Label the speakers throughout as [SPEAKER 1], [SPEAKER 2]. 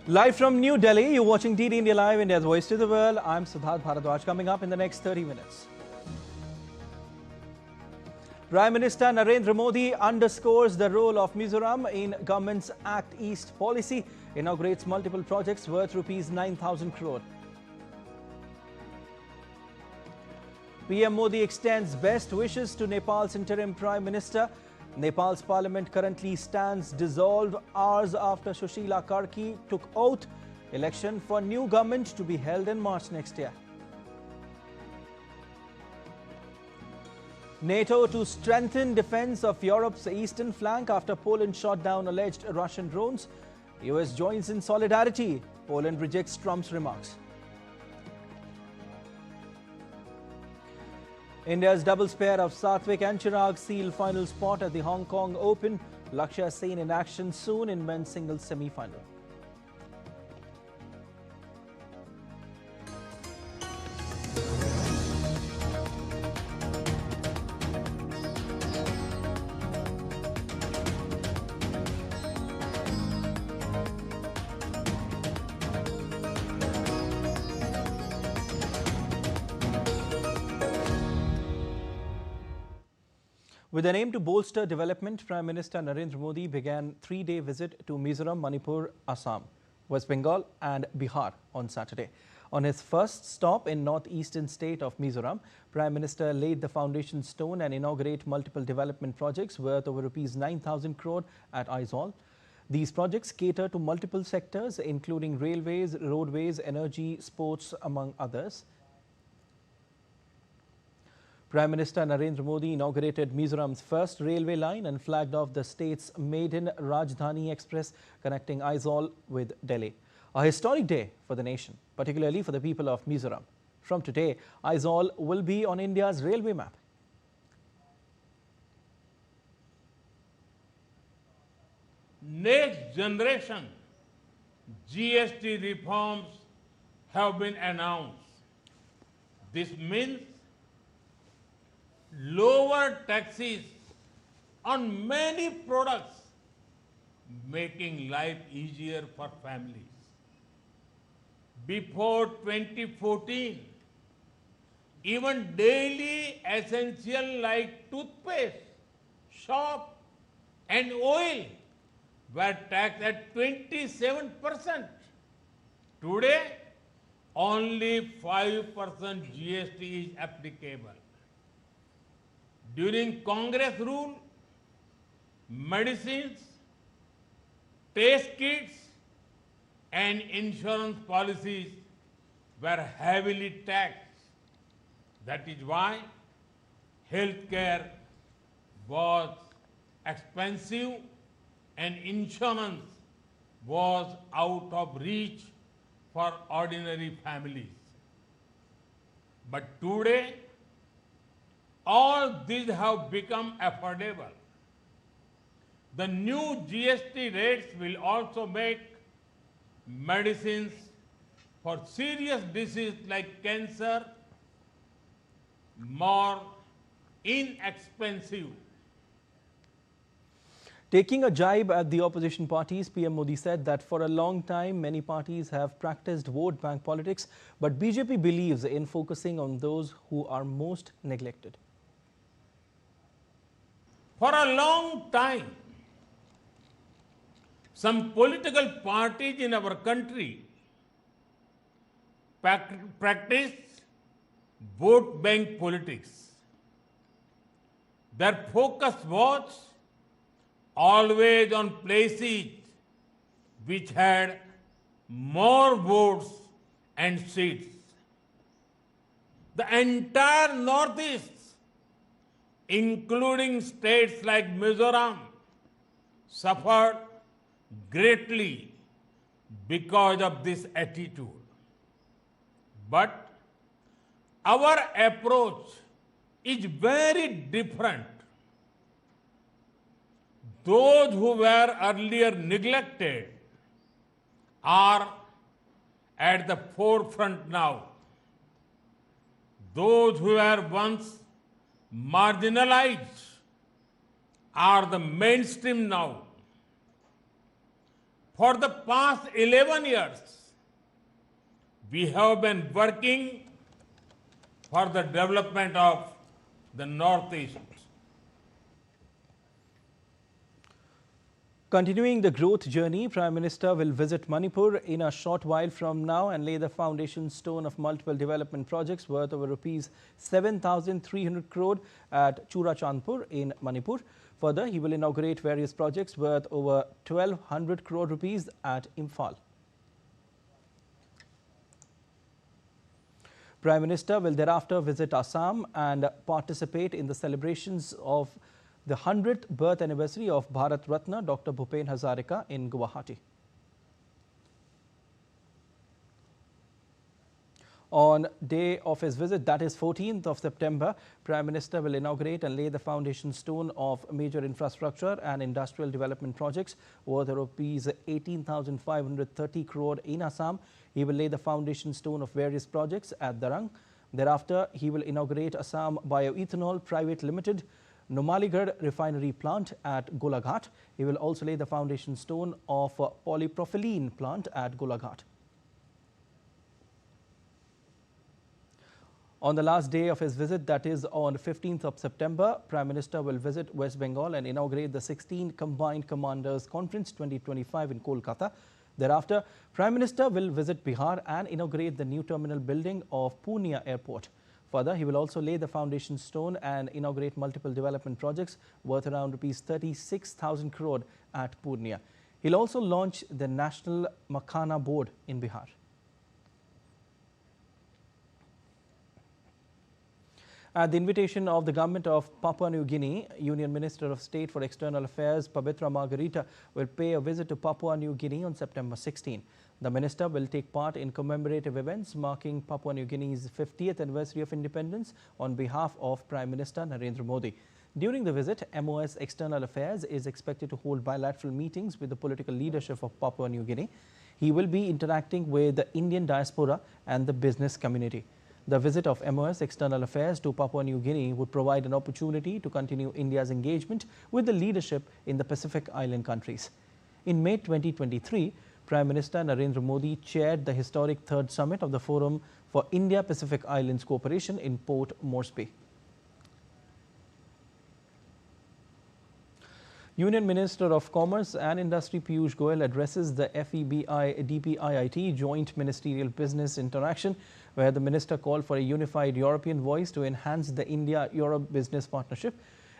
[SPEAKER 1] Live from New Delhi, you're watching DD India Live, India's voice to the world. I'm Siddharth Bharadwaj. Coming up in the next 30 minutes. Prime Minister Narendra Modi underscores the role of Mizoram in government's Act East policy, inaugurates multiple projects worth rupees 9,000 crore. PM Modi extends best wishes to Nepal's interim Prime Minister. Nepal's parliament currently stands dissolved hours after Sushila Karki took oath. Election for new government to be held in March next year. NATO to strengthen defense of Europe's eastern flank after Poland shot down alleged Russian drones. US joins in solidarity. Poland rejects Trump's remarks. India's doubles pair of Satvik and Chirag seal final spot at the Hong Kong Open. Lakshya Sen in action soon in men's singles semi-final. With an aim to bolster development, Prime Minister Narendra Modi began a 3-day visit to Mizoram, Manipur, Assam, West Bengal and Bihar on Saturday. On his first stop in northeastern state of Mizoram, Prime Minister laid the foundation stone and inaugurated multiple development projects worth over rupees 9,000 crore at Aizawl. These projects cater to multiple sectors including railways, roadways, energy, sports, among others. Prime Minister Narendra Modi inaugurated Mizoram's first railway line and flagged off the state's maiden Rajdhani Express connecting Aizawl with Delhi. A historic day for the nation, particularly for the people of Mizoram. From today, Aizawl will be on India's railway map.
[SPEAKER 2] Next generation GST reforms have been announced. This means lower taxes on many products, making life easier for families. Before 2014, even daily essential like toothpaste, soap and oil were taxed at 27%. Today, only 5% GST is applicable. During Congress rule, medicines, test kits and insurance policies were heavily taxed. That is why healthcare was expensive and insurance was out of reach for ordinary families. But today, all these have become affordable. The new GST rates will also make medicines for serious diseases like cancer more inexpensive.
[SPEAKER 1] Taking a jibe at the opposition parties, PM Modi said that for a long time, many parties have practiced vote bank politics, but BJP believes in focusing on those who are most neglected.
[SPEAKER 2] For a long time, some political parties in our country practiced vote bank politics. Their focus was always on places which had more votes and seats. The entire Northeast, including states like Mizoram, suffered greatly because of this attitude. But our approach is very different. Those who were earlier neglected are at the forefront now. Those who were once marginalized are the mainstream now. For the past 11 years, we have been working for the development of the Northeast.
[SPEAKER 1] Continuing the growth journey, Prime Minister will visit Manipur in a short while from now and lay the foundation stone of multiple development projects worth over rupees 7,300 crore at Churachandpur in Manipur. Further, he will inaugurate various projects worth over 1,200 crore rupees at Imphal. Prime Minister will thereafter visit Assam and participate in the celebrations of the 100th birth anniversary of Bharat Ratna Dr. Bhupen Hazarika in Guwahati. On day of his visit, that is 14th of September, Prime Minister will inaugurate and lay the foundation stone of major infrastructure and industrial development projects worth rupees 18,530 crore in Assam. He will lay the foundation stone of various projects at Darang. Thereafter, he will inaugurate Assam Bioethanol Private Limited Numaligarh refinery plant at Golaghat. He will also lay the foundation stone of polypropylene plant at Golaghat. On the last day of his visit, that is on 15th of September, Prime Minister will visit West Bengal and inaugurate the 16 Combined Commanders Conference 2025 in Kolkata. Thereafter, Prime Minister will visit Bihar and inaugurate the new terminal building of Purnia Airport. Further, he will also lay the foundation stone and inaugurate multiple development projects worth around rupees 36,000 crore at Purnia. He'll also launch the National Makhana Board in Bihar. At the invitation of the government of Papua New Guinea, Union Minister of State for External Affairs Pabitra Margarita will pay a visit to Papua New Guinea on September 16. The minister will take part in commemorative events marking Papua New Guinea's 50th anniversary of independence on behalf of Prime Minister Narendra Modi. During the visit, MOS External Affairs is expected to hold bilateral meetings with the political leadership of Papua New Guinea. He will be interacting with the Indian diaspora and the business community. The visit of MOS External Affairs to Papua New Guinea would provide an opportunity to continue India's engagement with the leadership in the Pacific Island countries. In May 2023, Prime Minister Narendra Modi chaired the historic third summit of the Forum for India-Pacific Islands Cooperation in Port Moresby. Union Minister of Commerce and Industry Piyush Goyal addresses the FEBI-DPIIT Joint Ministerial Business Interaction, where the minister called for a unified European voice to enhance the India-Europe business partnership.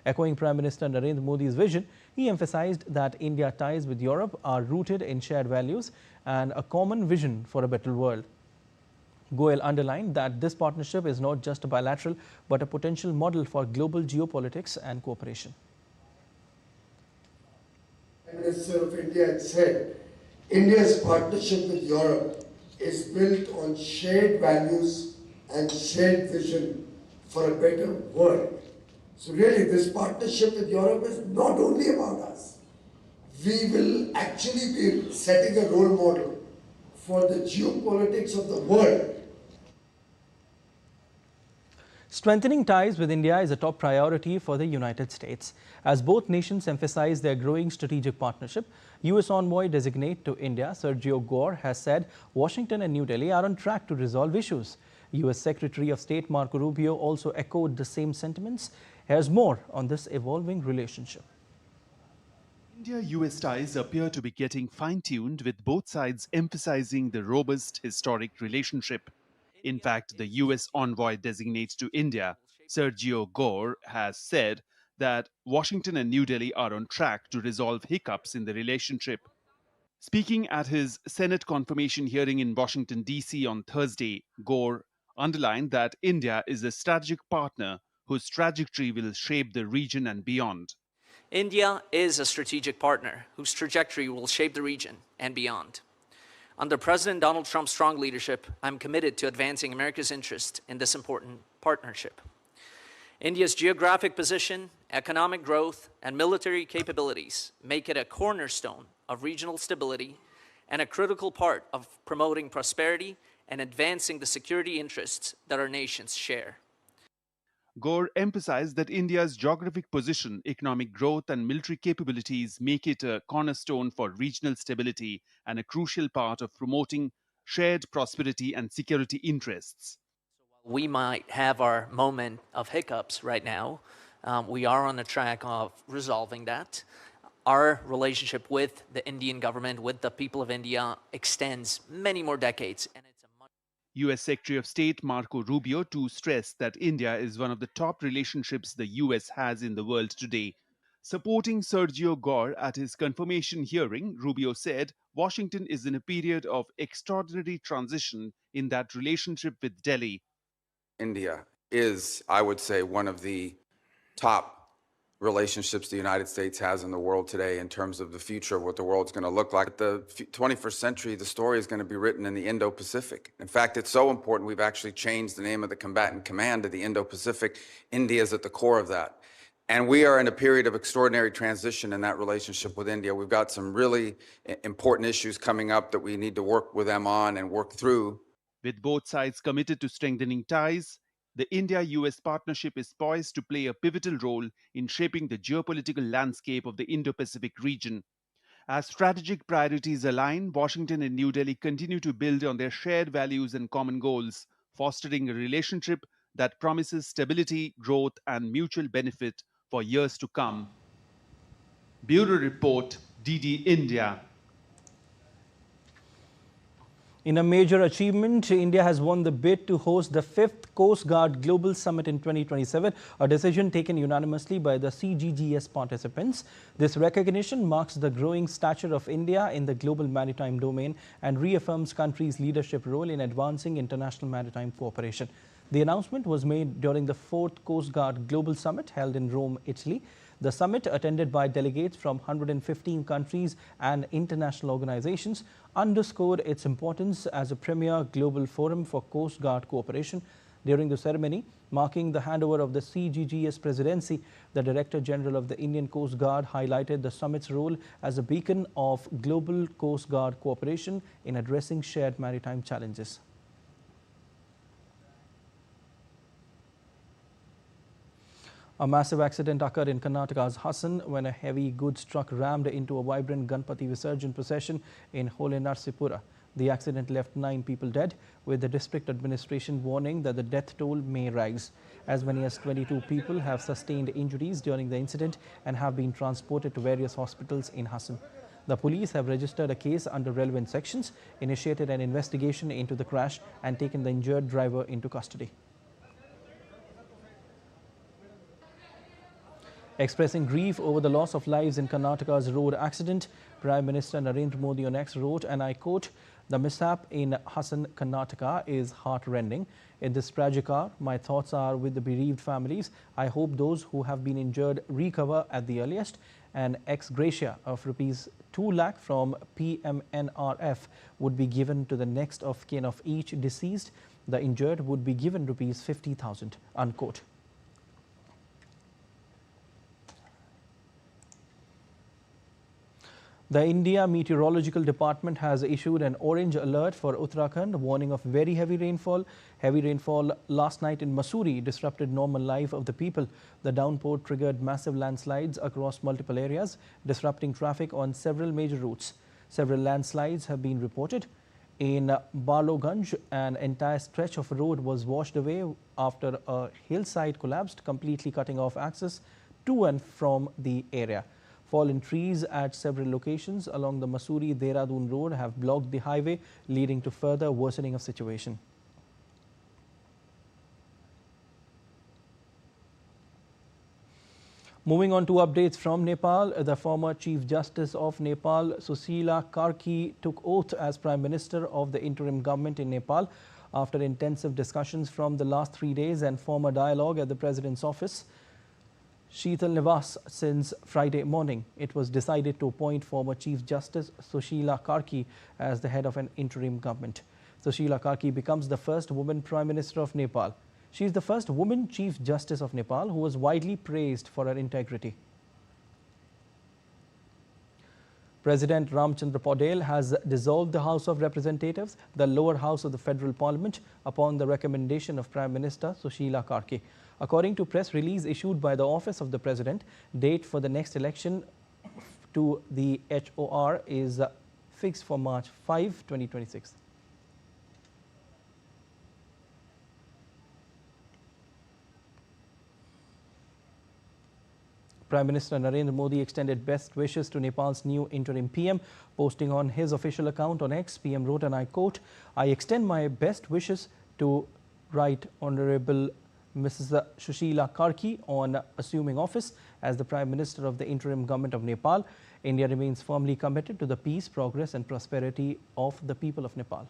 [SPEAKER 1] Echoing Prime Minister Narendra Modi's vision, he emphasized that India ties with Europe are rooted in shared values and a common vision for a better world. Goyal underlined that this partnership is not just a bilateral but a potential model for global geopolitics and cooperation.
[SPEAKER 3] Prime Minister of India had said, India's partnership with Europe is built on shared values and shared vision for a better world. So really this partnership with Europe is not only about us. We will actually be setting a role model for the geopolitics of the world.
[SPEAKER 1] Strengthening ties with India is a top priority for the United States. As both nations emphasize their growing strategic partnership, U.S. Envoy Designate to India, Sergio Gore, has said Washington and New Delhi are on track to resolve issues. U.S. Secretary of State Marco Rubio also echoed the same sentiments. Here's more on this evolving relationship.
[SPEAKER 4] India-US ties appear to be getting fine-tuned, with both sides emphasizing the robust historic relationship. In fact, the US envoy designate to India, Sergio Gore, has said that Washington and New Delhi are on track to resolve hiccups in the relationship. Speaking at his Senate confirmation hearing in Washington, D.C. on Thursday, Gore underlined that India is a strategic partner whose trajectory will shape the region and beyond.
[SPEAKER 5] India is a strategic partner whose trajectory will shape the region and beyond. Under President Donald Trump's strong leadership, I'm committed to advancing America's interest in this important partnership. India's geographic position, economic growth, and military capabilities make it a cornerstone of regional stability and a critical part of promoting prosperity and advancing the security interests that our nations share.
[SPEAKER 4] Gore emphasized that India's geographic position, economic growth, and military capabilities make it a cornerstone for regional stability and a crucial part of promoting shared prosperity and security interests.
[SPEAKER 5] We might have our moment of hiccups right now. We are on the track of resolving that. Our relationship with the Indian government, with the people of India, extends many more decades. And it's a much
[SPEAKER 4] US Secretary of State Marco Rubio too stressed that India is one of the top relationships the US has in the world today. Supporting Sergio Gore at his confirmation hearing, Rubio said Washington is in a period of extraordinary transition in that relationship with Delhi.
[SPEAKER 6] India is, I would say, one of the top relationships the United States has in the world today in terms of the future of what the world's going to look like. The 21st century, the story is going to be written in the Indo-Pacific. In fact, it's so important we've actually changed the name of the combatant command to the Indo-Pacific. India is at the core of that. And we are in a period of extraordinary transition in that relationship with India. We've got some really important issues coming up that we need to work with them on and work through.
[SPEAKER 4] With both sides committed to strengthening ties, the India-US partnership is poised to play a pivotal role in shaping the geopolitical landscape of the Indo-Pacific region. As strategic priorities align, Washington and New Delhi continue to build on their shared values and common goals, fostering a relationship that promises stability, growth, and mutual benefit for years to come. Bureau Report, DD India.
[SPEAKER 1] In a major achievement, India has won the bid to host the 5th Coast Guard Global Summit in 2027, a decision taken unanimously by the CGGS participants. This recognition marks the growing stature of India in the global maritime domain and reaffirms country's leadership role in advancing international maritime cooperation. The announcement was made during the 4th Coast Guard Global Summit held in Rome, Italy. The summit, attended by delegates from 115 countries and international organizations, underscored its importance as a premier global forum for Coast Guard cooperation. During the ceremony, marking the handover of the CGGS presidency, the Director General of the Indian Coast Guard highlighted the summit's role as a beacon of global Coast Guard cooperation in addressing shared maritime challenges. A massive accident occurred in Karnataka's Hassan when a heavy goods truck rammed into a vibrant Ganpati Visarjan procession in Hole Narsipura. The accident left 9 people dead, with the district administration warning that the death toll may rise. As many as 22 people have sustained injuries during the incident and have been transported to various hospitals in Hassan. The police have registered a case under relevant sections, initiated an investigation into the crash and taken the injured driver into custody. Expressing grief over the loss of lives in Karnataka's road accident, Prime Minister Narendra Modi on X wrote, and I quote, "The mishap in Hassan, Karnataka is heart-rending. In this tragic hour, my thoughts are with the bereaved families. I hope those who have been injured recover at the earliest. An ex gratia of rupees 2 lakh from PMNRF would be given to the next of kin of each deceased. The injured would be given rupees 50,000, unquote. The India Meteorological Department has issued an orange alert for Uttarakhand, warning of very heavy rainfall. Heavy rainfall last night in Mussoorie disrupted normal life of the people. The downpour triggered massive landslides across multiple areas, disrupting traffic on several major routes. Several landslides have been reported. In Barloganj, an entire stretch of road was washed away after a hillside collapsed, completely cutting off access to and from the area. Fallen trees at several locations along the Mussoorie-Dehradun road have blocked the highway, leading to further worsening of situation. Moving on to updates from Nepal, the former Chief Justice of Nepal, Susila Karki, took oath as Prime Minister of the interim government in Nepal after intensive discussions from the last 3 days and former dialogue at the President's office, Sheetal Nivas, since Friday morning. It was decided to appoint former Chief Justice Susila Karki as the head of an interim government. Susila Karki becomes the first woman Prime Minister of Nepal. She is the first woman Chief Justice of Nepal who was widely praised for her integrity. President Ramchandra Paudel has dissolved the House of Representatives, the lower house of the Federal Parliament, upon the recommendation of Prime Minister Susila Karki. According to press release issued by the Office of the President, date for the next election to the HOR is fixed for March 5, 2026. Prime Minister Narendra Modi extended best wishes to Nepal's new interim PM. Posting on his official account on X, PM wrote, and I quote, "I extend my best wishes to Right Honorable Mrs. Sushila Karki on assuming office as the Prime Minister of the interim government of Nepal. India remains firmly committed to the peace, progress and prosperity of the people of Nepal."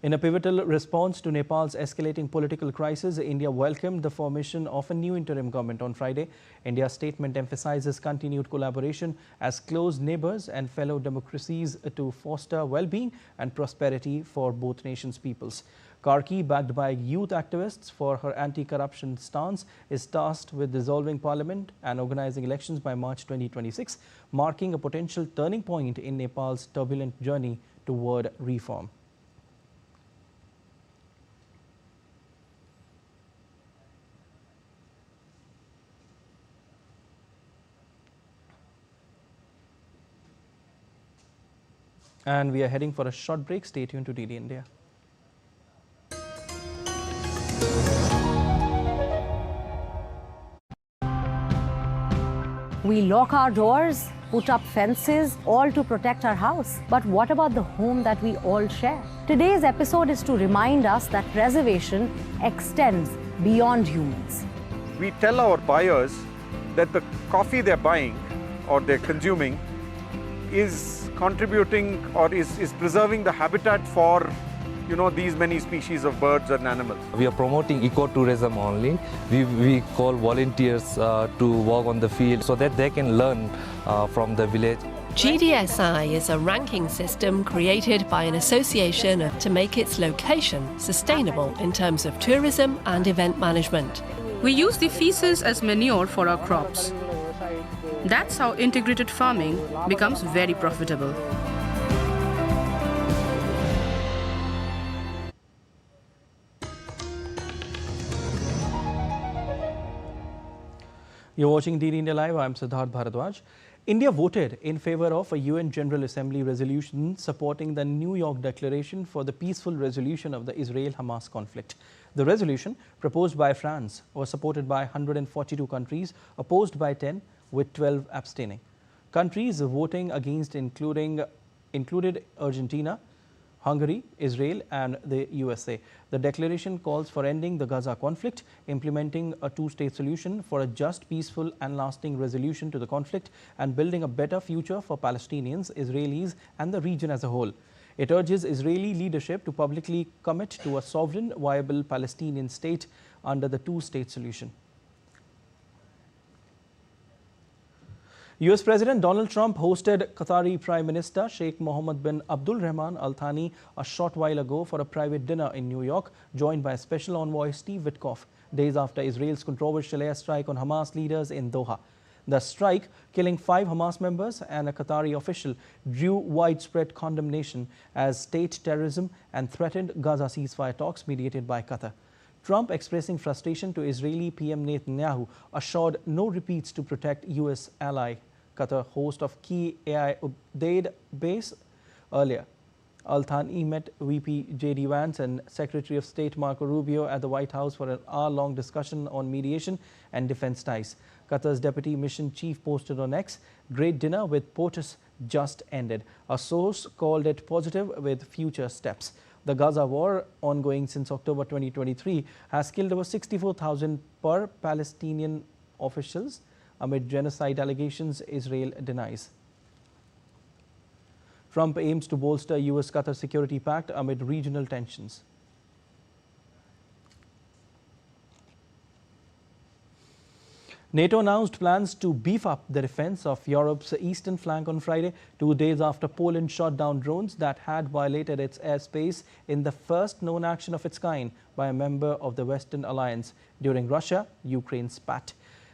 [SPEAKER 1] In a pivotal response to Nepal's escalating political crisis, India welcomed the formation of a new interim government on Friday. India's statement emphasizes continued collaboration as close neighbors and fellow democracies to foster well-being and prosperity for both nations' peoples. Karki, backed by youth activists for her anti-corruption stance, is tasked with dissolving parliament and organizing elections by March 2026, marking a potential turning point in Nepal's turbulent journey toward reform. And we are heading for a short break. Stay tuned to DD India.
[SPEAKER 7] We lock our doors, put up fences, all to protect our house. But what about the home that we all share? Today's episode is to remind us that preservation extends beyond humans.
[SPEAKER 8] We tell our buyers that the coffee they're buying or they're consuming is contributing or is preserving the habitat for these many species of birds and animals.
[SPEAKER 9] We are promoting ecotourism only. We call volunteers to walk on the field so that they can learn from the village.
[SPEAKER 10] GDSI is a ranking system created by an association to make its location sustainable in terms of tourism and event management.
[SPEAKER 11] We use the feces as manure for our crops. That's how integrated farming becomes very profitable.
[SPEAKER 1] You're watching DD India Live. I'm Siddharth Bharadwaj. India voted in favor of a UN General Assembly resolution supporting the New York Declaration for the peaceful resolution of the Israel-Hamas conflict. The resolution, proposed by France, was supported by 142 countries, opposed by 10, with 12 abstaining. Countries voting against included Argentina, Hungary, Israel and the USA. The declaration calls for ending the Gaza conflict, implementing a two-state solution for a just, peaceful and lasting resolution to the conflict, and building a better future for Palestinians, Israelis and the region as a whole. It urges Israeli leadership to publicly commit to a sovereign, viable Palestinian state under the two-state solution. US President Donald Trump hosted Qatari Prime Minister Sheikh Mohammed bin Abdul Rahman Al Thani a short while ago for a private dinner in New York, joined by Special Envoy Steve Witkoff, days after Israel's controversial airstrike on Hamas leaders in Doha. The strike, killing 5 Hamas members and a Qatari official, drew widespread condemnation as state terrorism and threatened Gaza ceasefire talks mediated by Qatar. Trump, expressing frustration to Israeli PM Netanyahu, assured no repeats to protect US ally Qatar, host of key AI Udeid base. Earlier, Al Thani met VP J.D. Vance and Secretary of State Marco Rubio at the White House for an hour-long discussion on mediation and defense ties. Qatar's Deputy Mission Chief posted on X, "Great dinner with POTUS just ended." A source called it positive with future steps. The Gaza war, ongoing since October 2023, has killed over 64,000 per Palestinian officials amid genocide allegations Israel denies. Trump aims to bolster US-Qatar security pact amid regional tensions. NATO announced plans to beef up the defense of Europe's eastern flank on Friday, 2 days after Poland shot down drones that had violated its airspace in the first known action of its kind by a member of the Western Alliance during Russia-Ukraine spat.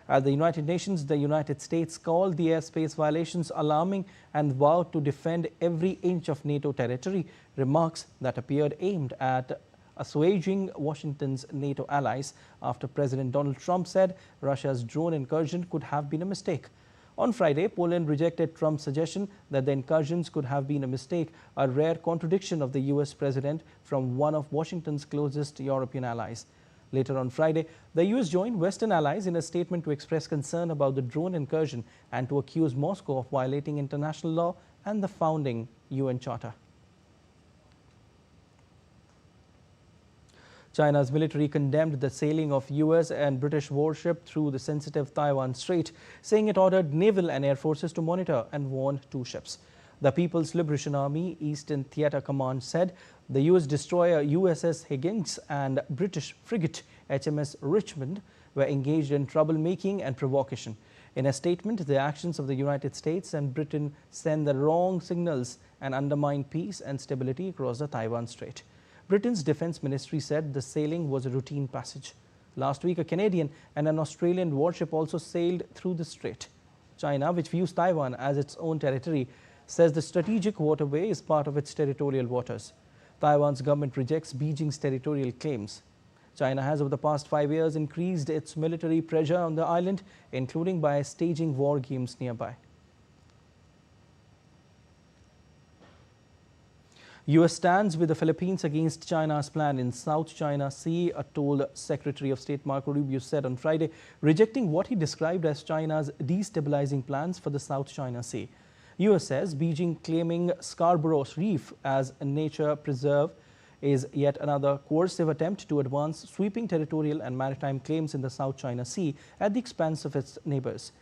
[SPEAKER 1] At the United Nations, the United States called the airspace violations alarming and vowed to defend every inch of NATO territory, remarks that appeared aimed at assuaging Washington's NATO allies after President Donald Trump said Russia's drone incursion could have been a mistake. On Friday, Poland rejected Trump's suggestion that the incursions could have been a mistake, a rare contradiction of the US president from one of Washington's closest European allies. Later on Friday, the US joined Western allies in a statement to express concern about the drone incursion and to accuse Moscow of violating international law and the founding UN Charter. China's military condemned the sailing of US and British warship through the sensitive Taiwan Strait, saying it ordered naval and air forces to monitor and warned two ships. The People's Liberation Army Eastern Theater Command said the US destroyer USS Higgins and British frigate HMS Richmond were engaged in troublemaking and provocation. In a statement, the actions of the United States and Britain send the wrong signals and undermine peace and stability across the Taiwan Strait. Britain's Defence Ministry said the sailing was a routine passage. Last week, a Canadian and an Australian warship also sailed through the strait. China, which views Taiwan as its own territory, says the strategic waterway is part of its territorial waters. Taiwan's government rejects Beijing's territorial claims. China has over the past 5 years increased its military pressure on the island, including by staging war games nearby. US stands with the Philippines against China's plan in South China Sea, told Secretary of State Marco Rubio said on Friday, rejecting what he described as China's destabilizing plans for the South China Sea. US says Beijing claiming Scarborough Reef as a nature preserve is yet another coercive attempt to advance sweeping territorial and maritime claims in the South China Sea at the expense of its neighbors.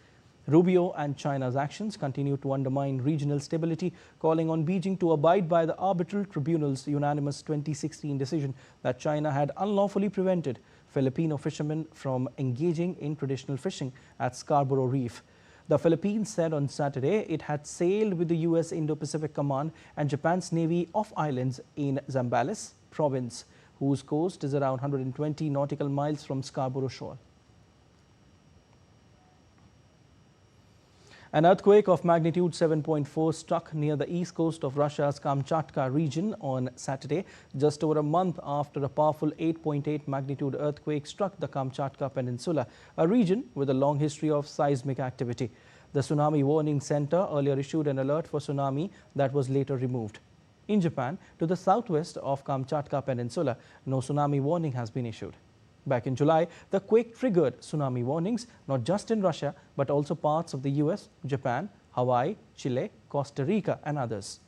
[SPEAKER 1] Rubio and China's actions continue to undermine regional stability, calling on Beijing to abide by the arbitral tribunal's unanimous 2016 decision that China had unlawfully prevented Filipino fishermen from engaging in traditional fishing at Scarborough Reef. The Philippines said on Saturday it had sailed with the US Indo-Pacific Command and Japan's Navy off islands in Zambales province, whose coast is around 120 nautical miles from Scarborough shore. An earthquake of magnitude 7.4 struck near the east coast of Russia's Kamchatka region on Saturday, just over a month after a powerful 8.8 magnitude earthquake struck the Kamchatka Peninsula, a region with a long history of seismic activity. The Tsunami Warning Center earlier issued an alert for tsunami that was later removed. In Japan, to the southwest of Kamchatka Peninsula, no tsunami warning has been issued. Back in July, the quake triggered tsunami warnings, not just in Russia, but also parts of the US, Japan, Hawaii, Chile, Costa Rica, and others.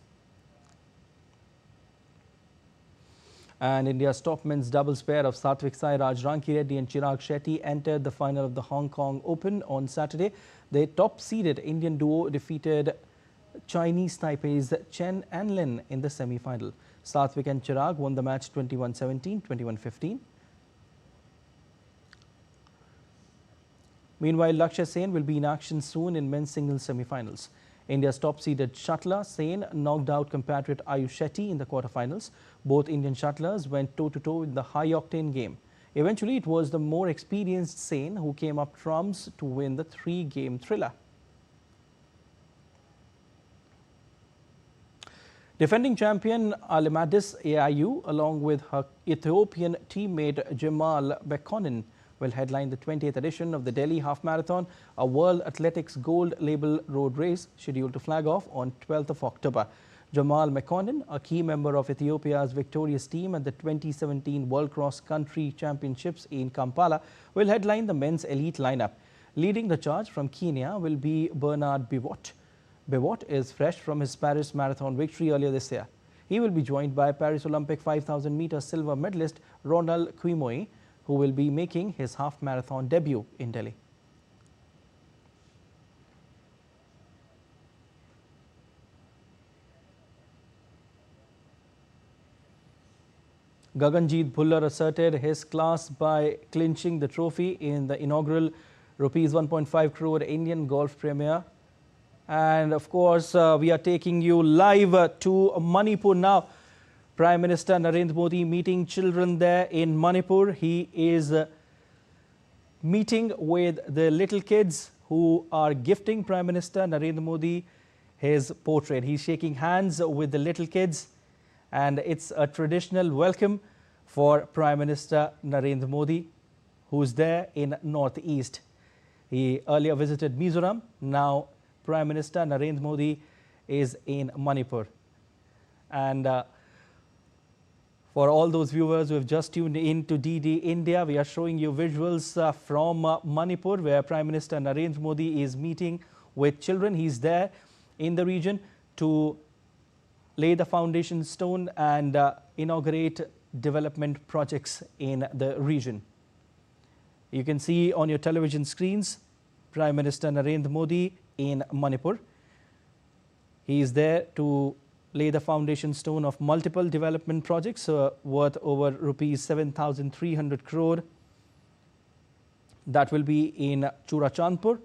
[SPEAKER 1] And India's top men's doubles pair of Satvik Sairaj Rankireddy and Chirag Shetty entered the final of the Hong Kong Open on Saturday. The top-seeded Indian duo defeated Chinese Taipei's Chen and Lin in the semi-final. Satvik and Chirag won the match 21-17, 21-15. Meanwhile, Lakshya Sen will be in action soon in men's singles semi-finals. India's top-seeded shuttler Sen knocked out compatriot Ayush Shetty in the quarterfinals. Both Indian shuttlers went toe-to-toe in the high-octane game. Eventually, it was the more experienced Sen who came up trumps to win the three-game thriller. Defending champion Alimadis AIU, along with her Ethiopian teammate Jamal Bekonnen, will headline the 20th edition of the Delhi Half Marathon, a World Athletics Gold Label road race scheduled to flag off on 12th of October. Jamal Mekonnen, a key member of Ethiopia's victorious team at the 2017 World Cross Country Championships in Kampala, will headline the men's elite lineup. Leading the charge from Kenya will be Bernard Biwott. Biwott is fresh from his Paris Marathon victory earlier this year. He will be joined by Paris Olympic 5,000-meter silver medalist Ronald Kwimoi, who will be making his half-marathon debut in Delhi. Gaganjeet Bhullar asserted his class by clinching the trophy in the inaugural Rs 1.5 crore Indian Golf Premier. And of course, we are taking you live to Manipur now. Prime Minister Narendra Modi meeting children there in Manipur. He is meeting with the little kids who are gifting Prime Minister Narendra Modi his portrait. He's shaking hands with the little kids, and it's a traditional welcome for Prime Minister Narendra Modi, who's there in Northeast. He earlier visited Mizoram. Now Prime Minister Narendra Modi is in Manipur. And for all those viewers who have just tuned in to DD India, we are showing you visuals from Manipur, where Prime Minister Narendra Modi is meeting with children. He's there in the region to lay the foundation stone and inaugurate development projects in the region. You can see on your television screens Prime Minister Narendra Modi in Manipur. He is there to lay the foundation stone of multiple development projects worth over rupees 7,300 crore. That will be in Churachandpur.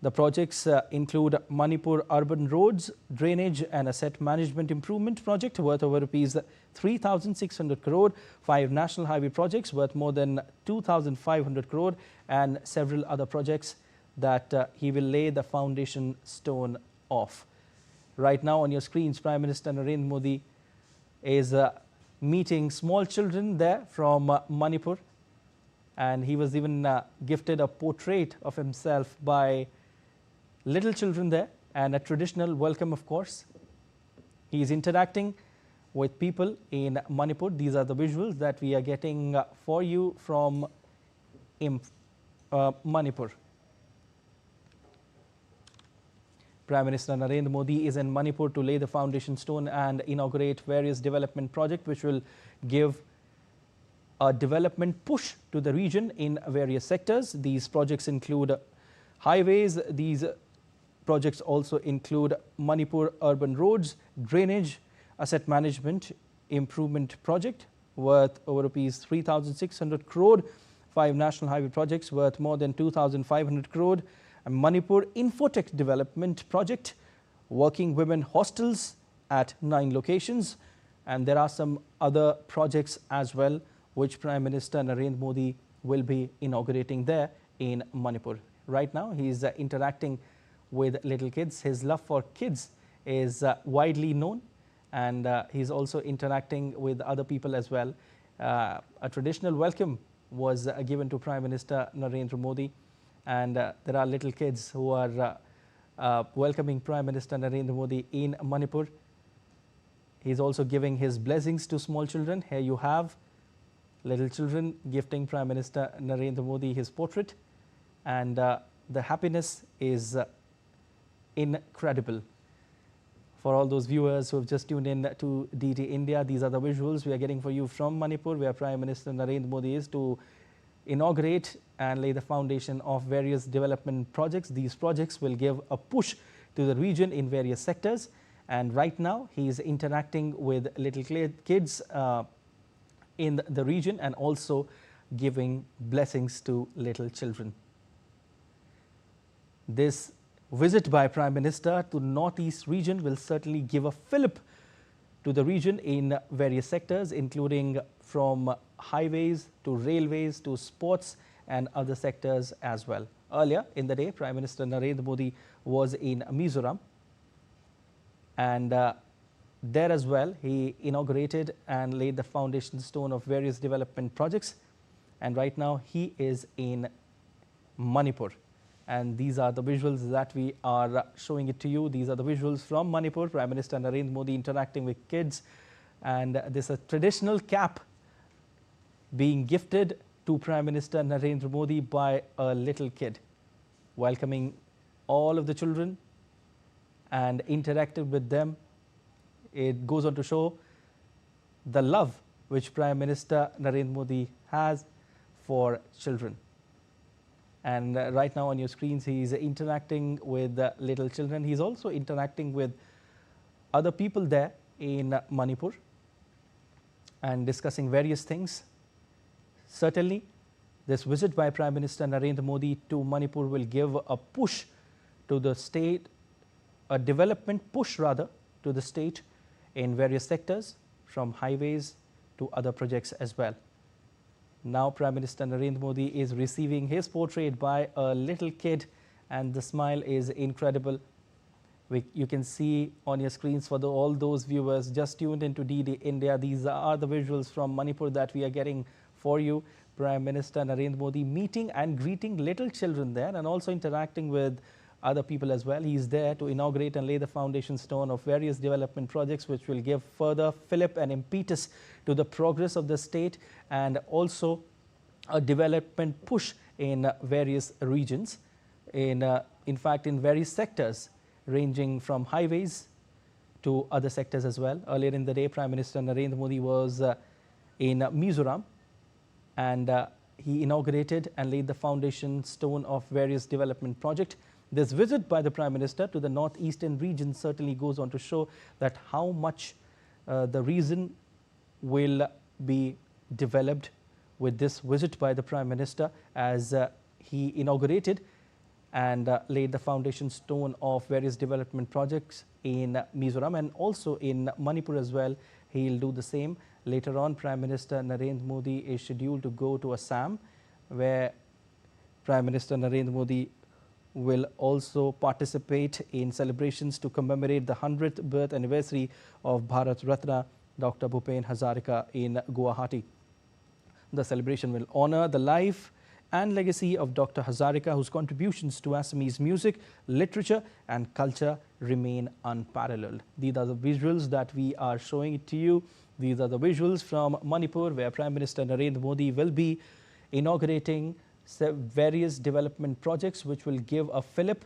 [SPEAKER 1] The projects include Manipur Urban Roads, Drainage and Asset Management Improvement Project worth over rupees 3,600 crore, 5 national highway projects worth more than 2,500 crore, and several other projects that he will lay the foundation stone of. Right now on your screens, Prime Minister Narendra Modi is meeting small children there from Manipur, and he was even gifted a portrait of himself by little children there, and a traditional welcome, of course. He is interacting with people in Manipur. These are the visuals that we are getting for you from Manipur. Prime Minister Narendra Modi is in Manipur to lay the foundation stone and inaugurate various development projects which will give a development push to the region in various sectors. These projects include highways. These projects also include Manipur Urban Roads, Drainage, Asset Management Improvement Project worth over rupees 3,600 crore, 5 national highway projects worth more than 2,500 crore, a Manipur Infotech Development Project, working women hostels at 9 locations, and there are some other projects as well which Prime Minister Narendra Modi will be inaugurating there in Manipur. Right now he is interacting with little kids. His love for kids is widely known, and he's also interacting with other people as well. A traditional welcome was given to Prime Minister Narendra Modi, and there are little kids who are welcoming Prime Minister Narendra Modi in Manipur. He's also giving his blessings to small children. Here you have little children gifting Prime Minister Narendra Modi his portrait, and the happiness is incredible. For all those viewers who have just tuned in to DT India, these are the visuals we are getting for you from Manipur, where Prime Minister Narendra Modi is to inaugurate and lay the foundation of various development projects. These projects will give a push to the region in various sectors, and right now he is interacting with little kids in the region and also giving blessings to little children. This visit by Prime Minister to Northeast region will certainly give a fillip to the region in various sectors, including from highways to railways to sports and other sectors as well. Earlier in the day, Prime Minister Narendra Modi was in Mizoram, and there as well he inaugurated and laid the foundation stone of various development projects, and right now he is in Manipur. And these are the visuals that we are showing it to you. These are the visuals from Manipur. Prime Minister Narendra Modi interacting with kids, and this is a traditional cap being gifted to Prime Minister Narendra Modi by a little kid, welcoming all of the children and interacted with them. It goes on to show the love which Prime Minister Narendra Modi has for children. And right now on your screens, he is interacting with little children. He's also interacting with other people there in Manipur and discussing various things. Certainly, this visit by Prime Minister Narendra Modi to Manipur will give a push to the state, a development push rather, to the state in various sectors, from highways to other projects as well. Now Prime Minister Narendra Modi is receiving his portrait by a little kid, and the smile is incredible. You can see on your screens for all those viewers just tuned into DD India. These are the visuals from Manipur that we are getting for you. Prime Minister Narendra Modi meeting and greeting little children there and also interacting with other people as well. He is there to inaugurate and lay the foundation stone of various development projects which will give further fillip and impetus to the progress of the state, and also a development push in various regions, in fact in various sectors, ranging from highways to other sectors as well. Earlier in the day, Prime Minister Narendra Modi was in Mizoram, and he inaugurated and laid the foundation stone of various development projects. This visit by the Prime Minister to the northeastern region certainly goes on to show that how much the region will be developed with this visit by the Prime Minister, as he inaugurated and laid the foundation stone of various development projects in Mizoram and also in Manipur as well. He'll do the same. Later on, Prime Minister Narendra Modi is scheduled to go to Assam, where Prime Minister Narendra Modi will also participate in celebrations to commemorate the 100th birth anniversary of Bharat Ratna Dr. Bhupen Hazarika in Guwahati. The celebration will honor the life and legacy of Dr. Hazarika, whose contributions to Assamese music, literature and culture remain unparalleled. These are the visuals that we are showing it to you. These are the visuals from Manipur, where Prime Minister Narendra Modi will be inaugurating various development projects which will give a fillip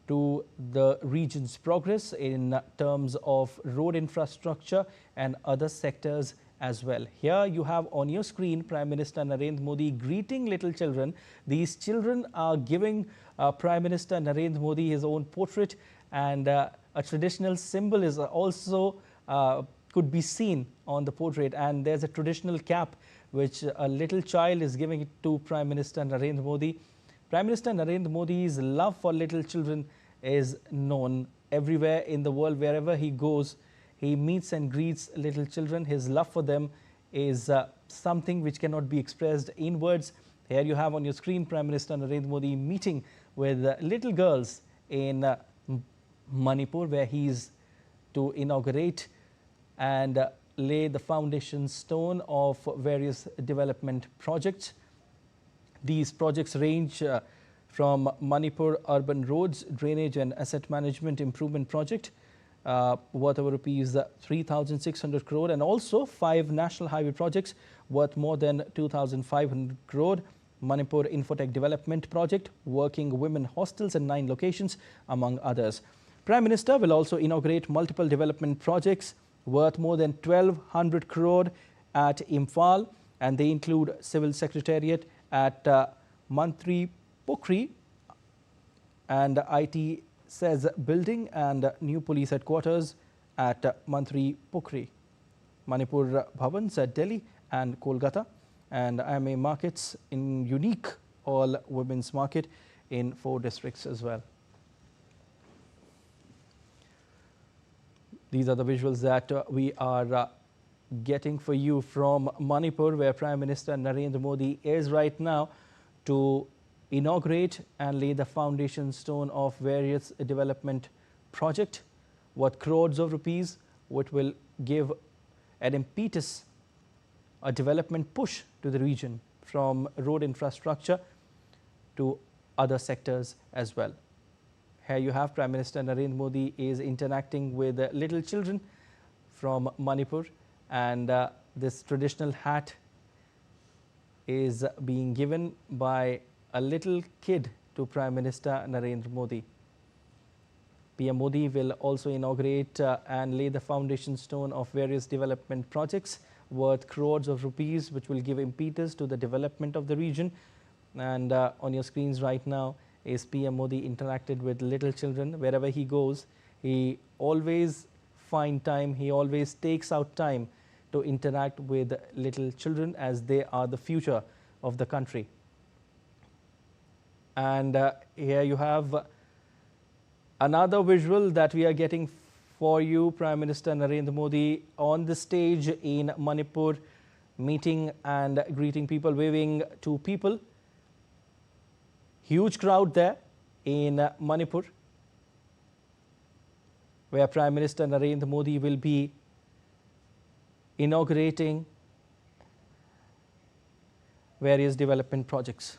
[SPEAKER 1] to the region's progress in terms of road infrastructure and other sectors as well. Here you have on your screen Prime Minister Narendra Modi greeting little children. These children are giving Prime Minister Narendra Modi his own portrait, and a traditional symbol is also could be seen on the portrait, and there's a traditional cap which a little child is giving it to Prime Minister Narendra Modi. Prime Minister Narendra Modi's love for little children is known everywhere in the world. Wherever he goes, he meets and greets little children. His love for them is something which cannot be expressed in words. Here you have on your screen Prime Minister Narendra Modi meeting with little girls in Manipur, where he is to inaugurate and lay the foundation stone of various development projects. These projects range from Manipur Urban Roads, Drainage and Asset Management Improvement Project, worth over rupees 3,600 crore, and also 5 national highway projects worth more than 2,500 crore, Manipur Infotech Development Project, working women hostels in 9 locations, among others. Prime Minister will also inaugurate multiple development projects worth more than 1,200 crore at Imphal, and they include Civil Secretariat at Mantri Pokri and IT says building and new police headquarters at Mantri Pokri, Manipur Bhavans at Delhi and Kolkata, and IMA markets in unique all women's market in 4 districts as well. These are the visuals that we are getting for you from Manipur, where Prime Minister Narendra Modi is right now to inaugurate and lay the foundation stone of various development projects worth crores of rupees, which will give an impetus, a development push to the region, from road infrastructure to other sectors as well. Here you have Prime Minister Narendra Modi is interacting with little children from Manipur, and this traditional hat is being given by a little kid to Prime Minister Narendra Modi. PM Modi will also inaugurate and lay the foundation stone of various development projects worth crores of rupees, which will give impetus to the development of the region. And on your screens right now is PM Modi interacted with little children. Wherever he goes, he always finds time, he always takes out time to interact with little children, as they are the future of the country. And here you have another visual that we are getting for you. Prime Minister Narendra Modi on the stage in Manipur, meeting and greeting people, waving to people. Huge crowd there in Manipur, where Prime Minister Narendra Modi will be inaugurating various development projects.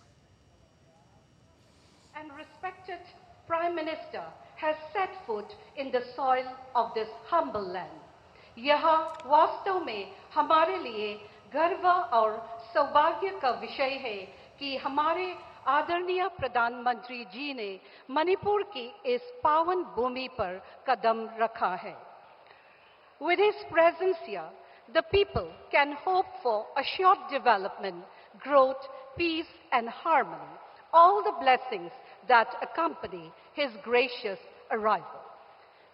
[SPEAKER 12] And respected Prime Minister has set foot in the soil of this humble land. यह वास्तव में हमारे लिए गर्व और सौभाग्य का विषय है कि हमारे आदरणीय प्रधानमंत्री जी ने मणिपुर की इस पावन भूमि पर कदम रखा है. With his presence here, the people can hope for assured development, growth, peace and harmony, all the blessings that accompany his gracious arrival.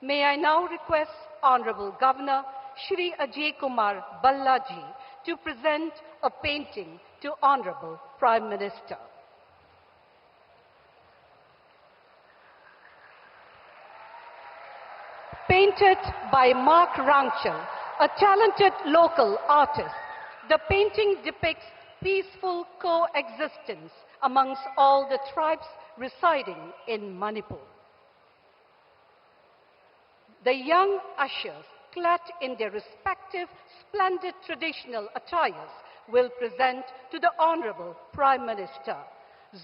[SPEAKER 12] May I now request Honorable Governor Shri Ajay Kumar Ballaji to present a painting to Honorable Prime Minister. Painted by Mark Rangchal, a talented local artist, the painting depicts peaceful coexistence amongst all the tribes residing in Manipur. The young ushers, clad in their respective splendid traditional attires, will present to the Honorable Prime Minister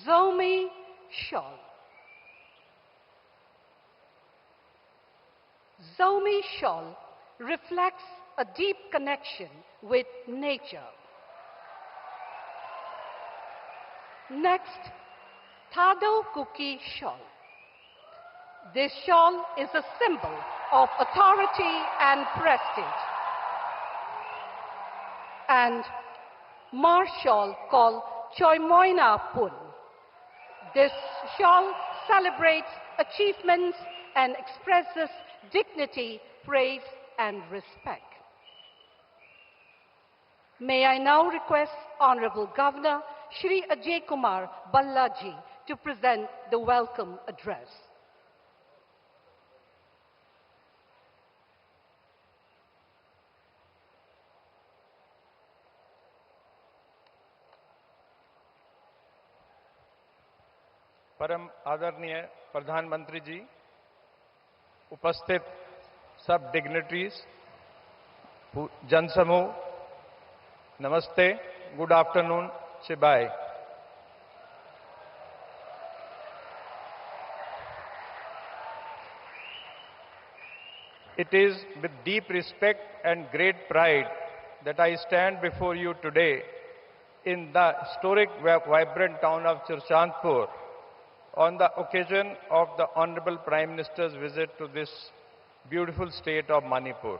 [SPEAKER 12] Zomi Shawl. Zomi Shawl reflects a deep connection with nature. Next, Thado Kuki Shawl. This shawl is a symbol of authority and prestige. And Mar shawl called Choimoina Pun. This shawl celebrates achievements and expresses dignity, praise and respect. May I now request Honorable Governor Shri Ajay Kumar Ballaji to present the welcome address.
[SPEAKER 13] परम आदरणीय प्रधानमंत्री जी, उपस्थित सब dignitaries, जनसमूह, नमस्ते, good afternoon, शिबाय. It is with deep respect and great pride that I stand before you today in the historic, vibrant town of Churchandpur on the occasion of the Honorable Prime Minister's visit to this beautiful state of Manipur.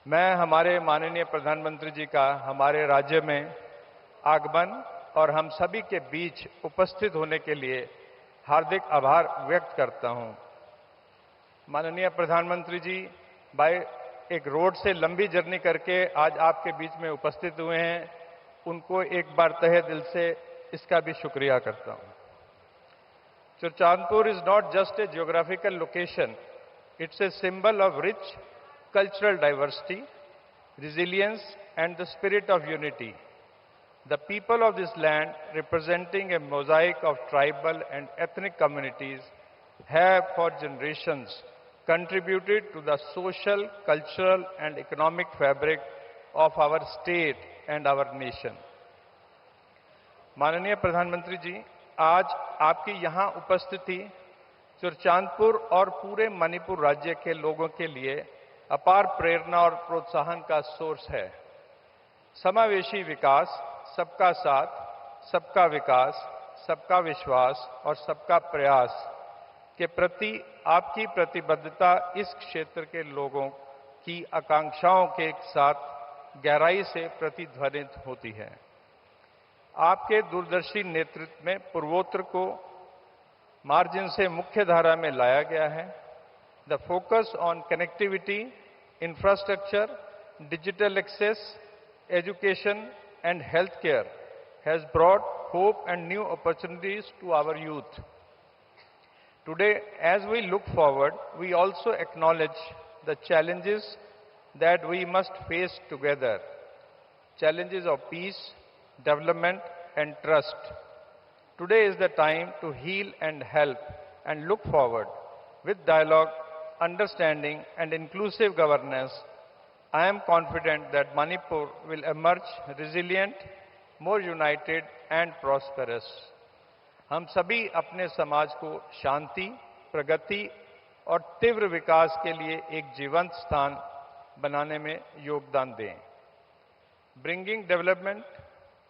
[SPEAKER 13] मैं हमारे माननीय प्रधानमंत्री जी का हमारे राज्य में आगमन और हम सभी के बीच उपस्थित होने के लिए हार्दिक आभार व्यक्त करता हूं. माननीय प्रधानमंत्री जी बाय एक रोड से लंबी जर्नी करके आज आपके बीच में उपस्थित हुए हैं. उनको एक बार तहे दिल से इसका भी शुक्रिया करता हूं. Churchandpur is not just a geographical location, it's a symbol of rich cultural diversity, resilience and the spirit of unity. The people of this land, representing a mosaic of tribal and ethnic communities, have for generations contributed to the social, cultural and economic fabric of our state and our nation. माननीय प्रधानमंत्री जी, आज आपकी यहाँ उपस्थिति चुरचांदपुर और पूरे मणिपुर राज्य के लोगों के लिए अपार प्रेरणा और प्रोत्साहन का सोर्स है. समावेशी विकास, सबका साथ, सबका विकास, सबका विश्वास और सबका प्रयास के प्रति आपकी प्रतिबद्धता इस क्षेत्र के लोगों की आकांक्षाओं के साथ गहराई से प्रतिध्वनित होती है. आपके दूरदर्शी नेतृत्व में पूर्वोत्तर को मार्जिन से मुख्य धारा में लाया गया है. The focus on connectivity, infrastructure, digital access, education and health care has brought hope and new opportunities to our youth. Today, as we look forward, we also acknowledge the challenges that we must face together. challenges of peace, development, and trust. Today is the time to heal and help and look forward. With dialogue, understanding, and inclusive governance, I am confident that Manipur will emerge resilient, more united, and prosperous. हम सभी अपने समाज को शांति, प्रगति और तीव्र विकास के लिए एक जीवंत स्थान बनाने में योगदान दें. Bringing development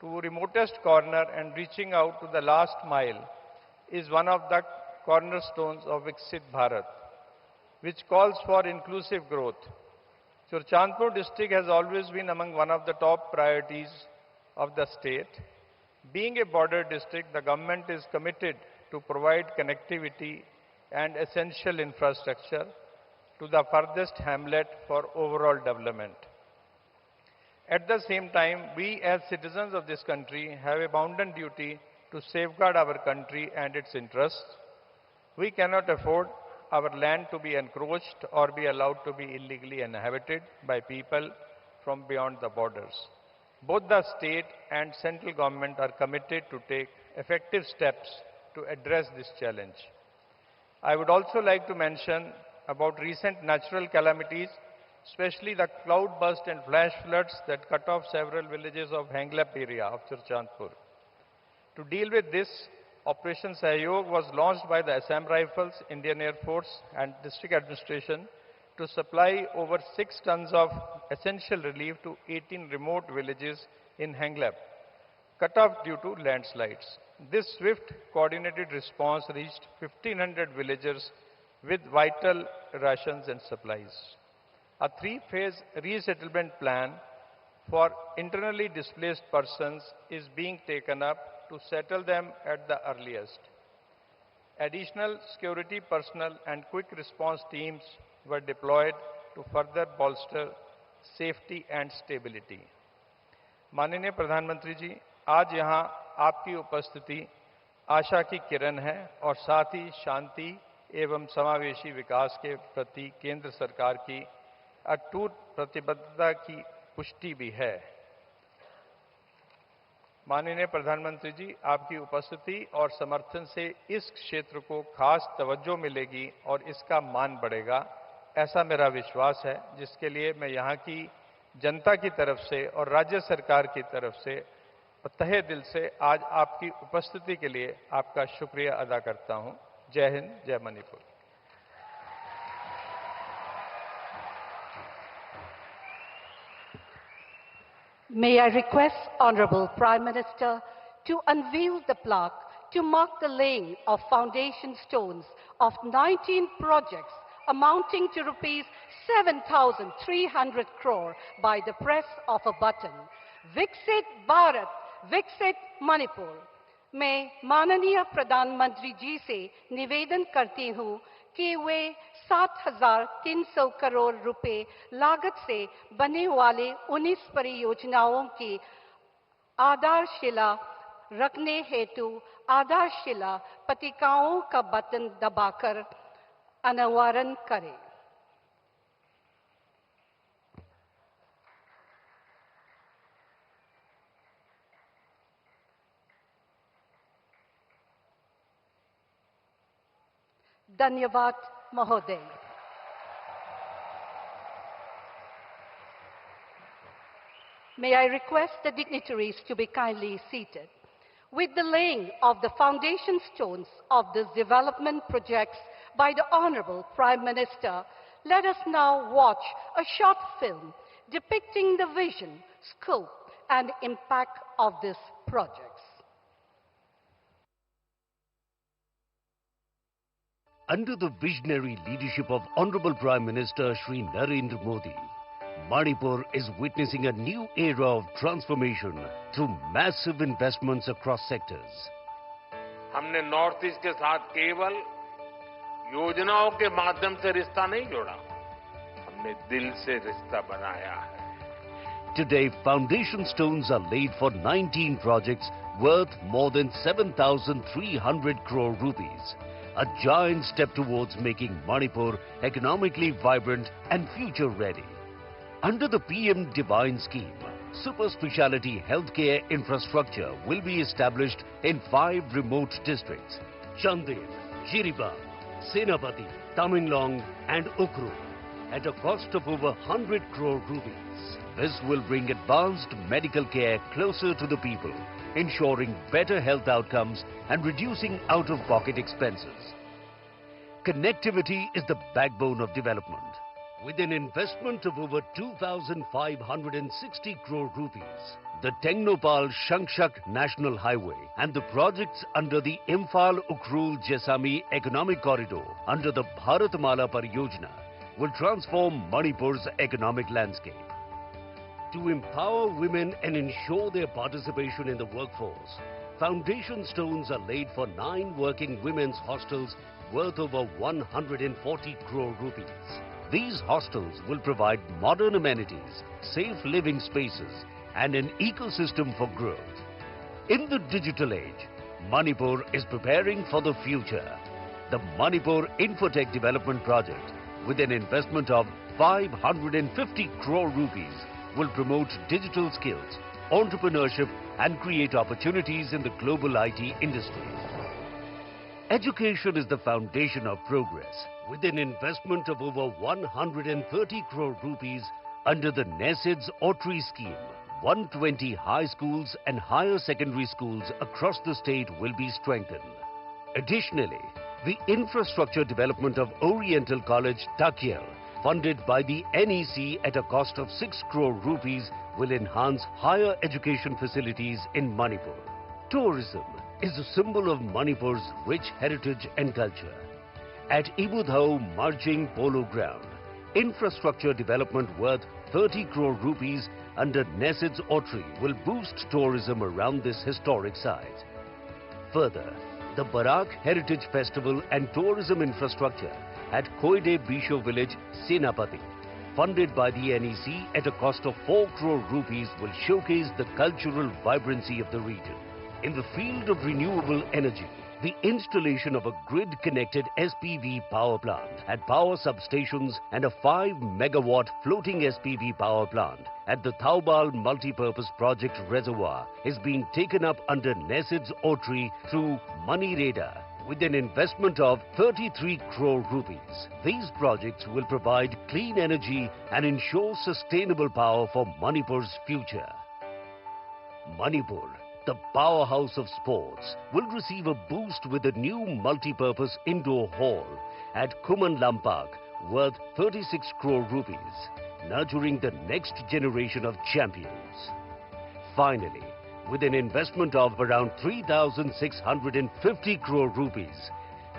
[SPEAKER 13] to remotest corner and reaching out to the last mile is one of the cornerstones of Viksit Bharat, which calls for inclusive growth. Churchandpur district has always been among one of the top priorities of the state. Being a border district, the government is committed to provide connectivity and essential infrastructure to the furthest hamlet for overall development. At the same time, we as citizens of this country have a bounden duty to safeguard our country and its interests. We cannot afford our land to be encroached or be allowed to be illegally inhabited by people from beyond the borders. Both the state and central government are committed to take effective steps to address this challenge. I would also like to mention about recent natural calamities, especially the cloudburst and flash floods that cut off several villages of Hanglap area of Churchandpur. To deal with this, Operation Sahyog was launched by the Assam Rifles, Indian Air Force and District Administration to supply over 6 tons of essential relief to 18 remote villages in Hanglap, cut off due to landslides. This swift, coordinated response reached 1,500 villagers with vital rations and supplies. A 3-phase resettlement plan for internally displaced persons is being taken up to settle them at the earliest. Additional security personnel and quick response teams were deployed to further bolster safety and stability. माननीय प्रधानमंत्री जी, आज यहाँ आपकी उपस्थिति आशा की किरण है और साथ ही शांति एवं समावेशी विकास के प्रति केंद्र सरकार की अटूट प्रतिबद्धता की पुष्टि भी है. माननीय प्रधानमंत्री जी, आपकी उपस्थिति और समर्थन से इस क्षेत्र को खास तवज्जो मिलेगी और इसका मान बढ़ेगा, ऐसा मेरा विश्वास है, जिसके लिए मैं यहाँ की जनता की तरफ से और राज्य सरकार की तरफ से तहे दिल से आज आपकी उपस्थिति के लिए आपका शुक्रिया अदा करता हूँ. जय हिंद, जय Manipur.
[SPEAKER 12] May I request Honorable Prime Minister to unveil the plaque to mark the laying of foundation stones of 19 projects amounting to rupees 7,300 crore by the press of a button. Viksit Bharat, Viksit Manipur. मैं माननीय प्रधानमंत्री जी से निवेदन करती हूँ कि वे 7,300 करोड़ रुपए लागत से बने वाले 19 परियोजनाओं की आधारशिला रखने हेतु आधारशिला पट्टिकाओं का बटन दबाकर अनावरण करें. धन्यवाद महोदय. May I request the dignitaries to be kindly seated. With the laying of the foundation stones of these development projects by the Honorable Prime Minister, let us now watch a short film depicting the vision, scope, and impact of these projects.
[SPEAKER 14] Under the visionary leadership of Honorable Prime Minister Shri Narendra Modi, Manipur is witnessing a new era of transformation through massive investments across sectors.
[SPEAKER 15] हमने north east के साथ केवल योजनाओं के माध्यम से रिश्ता नहीं जोड़ा, हमने दिल से रिश्ता बनाया है.
[SPEAKER 14] Today, foundation stones are laid for 19 projects worth more than 7,300 crore rupees. A giant step towards making Manipur economically vibrant and future-ready. Under the PM Divine scheme, super speciality healthcare infrastructure will be established in 5 remote districts: Chandel, Jiribam, Senapati, Tamenglong and Ukru, at a cost of over 100 crore rupees. This will bring advanced medical care closer to the people, ensuring better health outcomes and reducing out-of-pocket expenses. Connectivity is the backbone of development. With an investment of over 2,560 crore rupees, the Tengnopal Shangshak National Highway and the projects under the Imphal-Ukhrul-Jesami Economic Corridor under the Bharatmala Pariyojana will transform Manipur's economic landscape. To empower women and ensure their participation in the workforce, foundation stones are laid for 9 working women's hostels worth over 140 crore rupees. These hostels will provide modern amenities, safe living spaces, and an ecosystem for growth. In the digital age, Manipur is preparing for the future. The Manipur Infotech Development Project, with an investment of 550 crore rupees, will promote digital skills, entrepreneurship, and create opportunities in the global IT industry. Education is the foundation of progress. With an investment of over 130 crore rupees under the NESIDS Otri scheme, 120 high schools and higher secondary schools across the state will be strengthened. Additionally, the infrastructure development of Oriental College, Takyel, funded by the NEC at a cost of 6 crore rupees, will enhance higher education facilities in Manipur. Tourism is a symbol of Manipur's rich heritage and culture. At Ibudhau Marching Polo Ground, infrastructure development worth 30 crore rupees under NESIDS Otri will boost tourism around this historic site. Further, the Barak Heritage Festival and tourism infrastructure at Koide Bisho village, Senapati, funded by the NEC at a cost of 4 crore rupees, will showcase the cultural vibrancy of the region. In the field of renewable energy, the installation of a grid-connected SPV power plant at power substations and a 5-megawatt floating SPV power plant at the Thaubal Multipurpose Project Reservoir is being taken up under NESIDS Otri through MoneyRadar with an investment of 33 crore rupees. These projects will provide clean energy and ensure sustainable power for Manipur's future. Manipur, the powerhouse of sports, will receive a boost with a new multi-purpose indoor hall at Kuman Lampak worth 36 crore rupees, nurturing the next generation of champions. Finally, with an investment of around 3,650 crore rupees,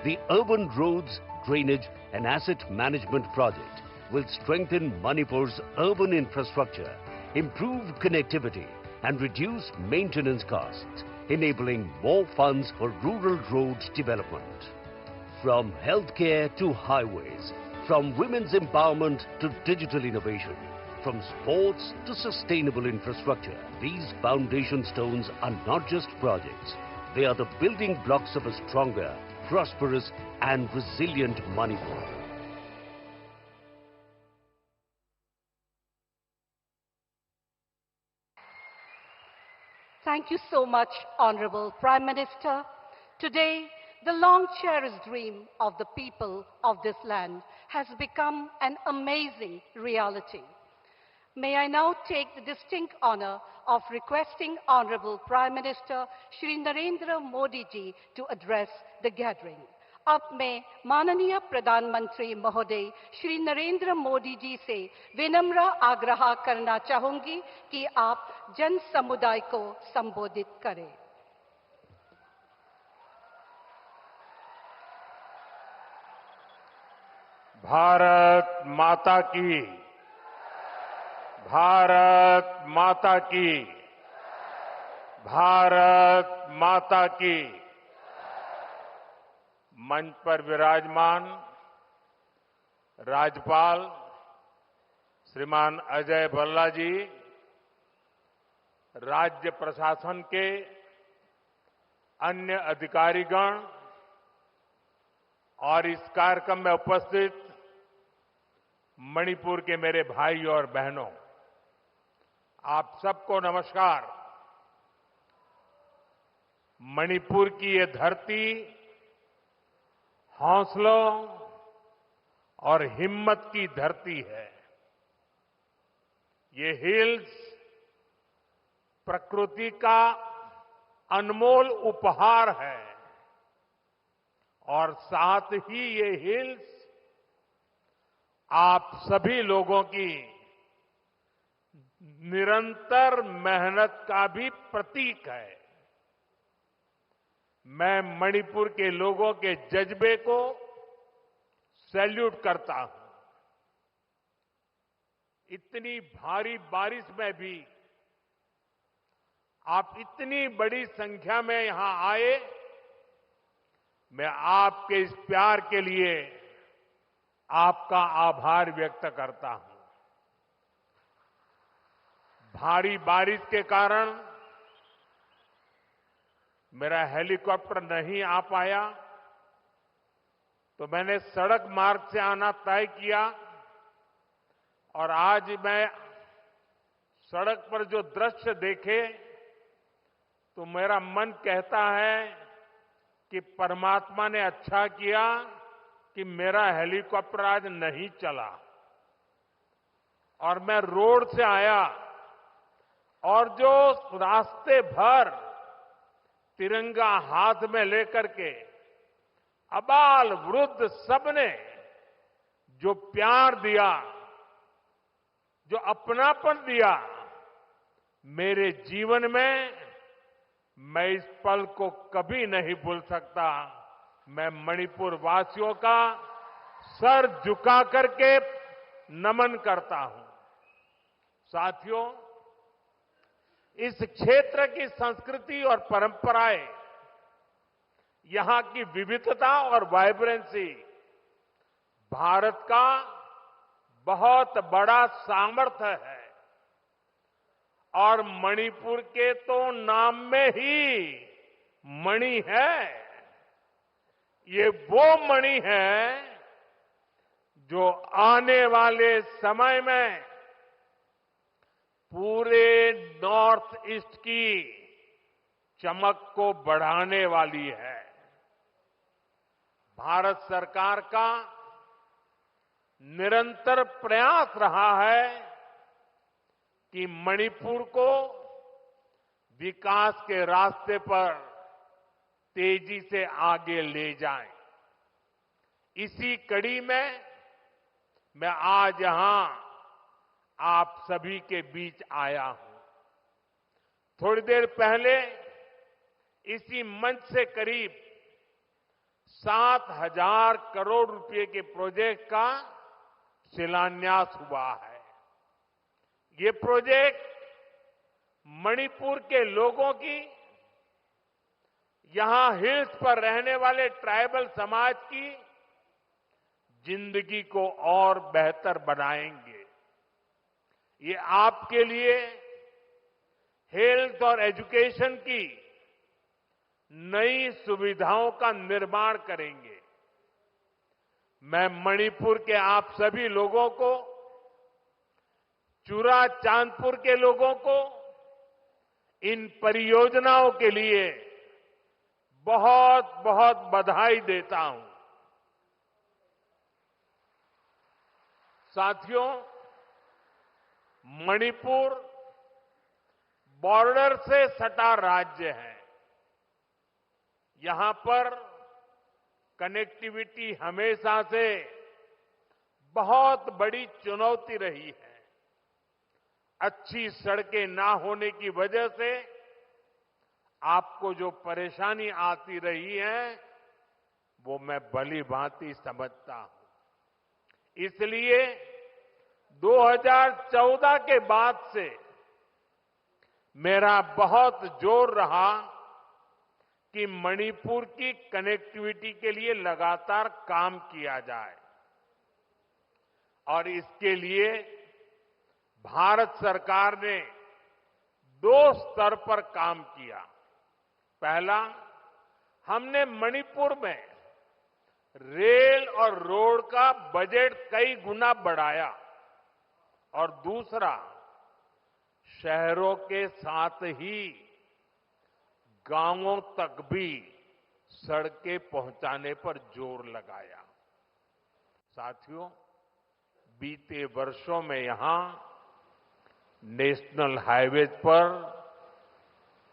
[SPEAKER 14] the Urban Roads, Drainage and Asset Management Project will strengthen Manipur's urban infrastructure, improve connectivity, and reduce maintenance costs, enabling more funds for rural road development. From healthcare to highways, from women's empowerment to digital innovation, from sports to sustainable infrastructure, these foundation stones are not just projects. They are the building blocks of a stronger, prosperous, and resilient Manipur.
[SPEAKER 12] Thank you so much, Honorable Prime Minister. Today, the long-cherished dream of the people of this land has become an amazing reality. May I now take the distinct honor of requesting Honorable Prime Minister Shri Narendra Modi ji to address the gathering. अब मैं माननीय प्रधानमंत्री महोदय श्री नरेंद्र मोदी जी से विनम्र आग्रह करना चाहूंगी कि आप जन समुदाय को संबोधित करें।
[SPEAKER 15] भारत माता की, भारत माता की, भारत माता की। मंच पर विराजमान राज्यपाल श्रीमान अजय भल्ला जी, राज्य प्रशासन के अन्य अधिकारीगण और इस कार्यक्रम में उपस्थित मणिपुर के मेरे भाई और बहनों, आप सबको नमस्कार। मणिपुर की ये धरती हौसलों और हिम्मत की धरती है। ये हिल्स प्रकृति का अनमोल उपहार है और साथ ही ये हिल्स आप सभी लोगों की निरंतर मेहनत का भी प्रतीक है। मैं मणिपुर के लोगों के जज्बे को सैल्यूट करता हूं। इतनी भारी बारिश में भी आप इतनी बड़ी संख्या में यहां आए, मैं आपके इस प्यार के लिए आपका आभार व्यक्त करता हूं। भारी बारिश के कारण मेरा हेलीकॉप्टर नहीं आ पाया, तो मैंने सड़क मार्ग से आना तय किया और आज मैं सड़क पर जो दृश्य देखे तो मेरा मन कहता है कि परमात्मा ने अच्छा किया कि मेरा हेलीकॉप्टर आज नहीं चला और मैं रोड से आया और जो रास्ते भर तिरंगा हाथ में लेकर के अबाल वृद्ध सबने जो प्यार दिया, जो अपनापन दिया, मेरे जीवन में मैं इस पल को कभी नहीं भूल सकता। मैं मणिपुर वासियों का सर झुका करके नमन करता हूं। साथियों, इस क्षेत्र की संस्कृति और परंपराएं, यहां की विविधता और वाइब्रेंसी भारत का बहुत बड़ा सामर्थ्य है और मणिपुर के तो नाम में ही मणि है। ये वो मणि है जो आने वाले समय में पूरे नॉर्थ ईस्ट की चमक को बढ़ाने वाली है। भारत सरकार का निरंतर प्रयास रहा है कि मणिपुर को विकास के रास्ते पर तेजी से आगे ले जाएं। इसी कड़ी में मैं आज यहां आप सभी के बीच आया हूं। थोड़ी देर पहले इसी मंच से करीब 7,000 करोड़ रुपए के प्रोजेक्ट का शिलान्यास हुआ है। ये प्रोजेक्ट मणिपुर के लोगों की, यहां हिल्स पर रहने वाले ट्राइबल समाज की जिंदगी को और बेहतर बनाएंगे। ये आपके लिए हेल्थ और एजुकेशन की नई सुविधाओं का निर्माण करेंगे। मैं मणिपुर के आप सभी लोगों को, चुरा चांदपुर के लोगों को इन परियोजनाओं के लिए बहुत बहुत बधाई देता हूं। साथियों, मणिपुर बॉर्डर से सटा राज्य है। यहां पर कनेक्टिविटी हमेशा से बहुत बड़ी चुनौती रही है। अच्छी सड़कें ना होने की वजह से आपको जो परेशानी आती रही है वो मैं भली भांति समझता हूं। इसलिए 2014 के बाद से मेरा बहुत जोर रहा कि मणिपुर की कनेक्टिविटी के लिए लगातार काम किया जाए और इसके लिए भारत सरकार ने 2 स्तर पर काम किया। पहला, हमने मणिपुर में रेल और रोड का बजट कई गुना बढ़ाया और दूसरा, शहरों के साथ ही गांवों तक भी सड़कें पहुंचाने पर जोर लगाया। साथियों, बीते वर्षों में यहां नेशनल हाईवेज पर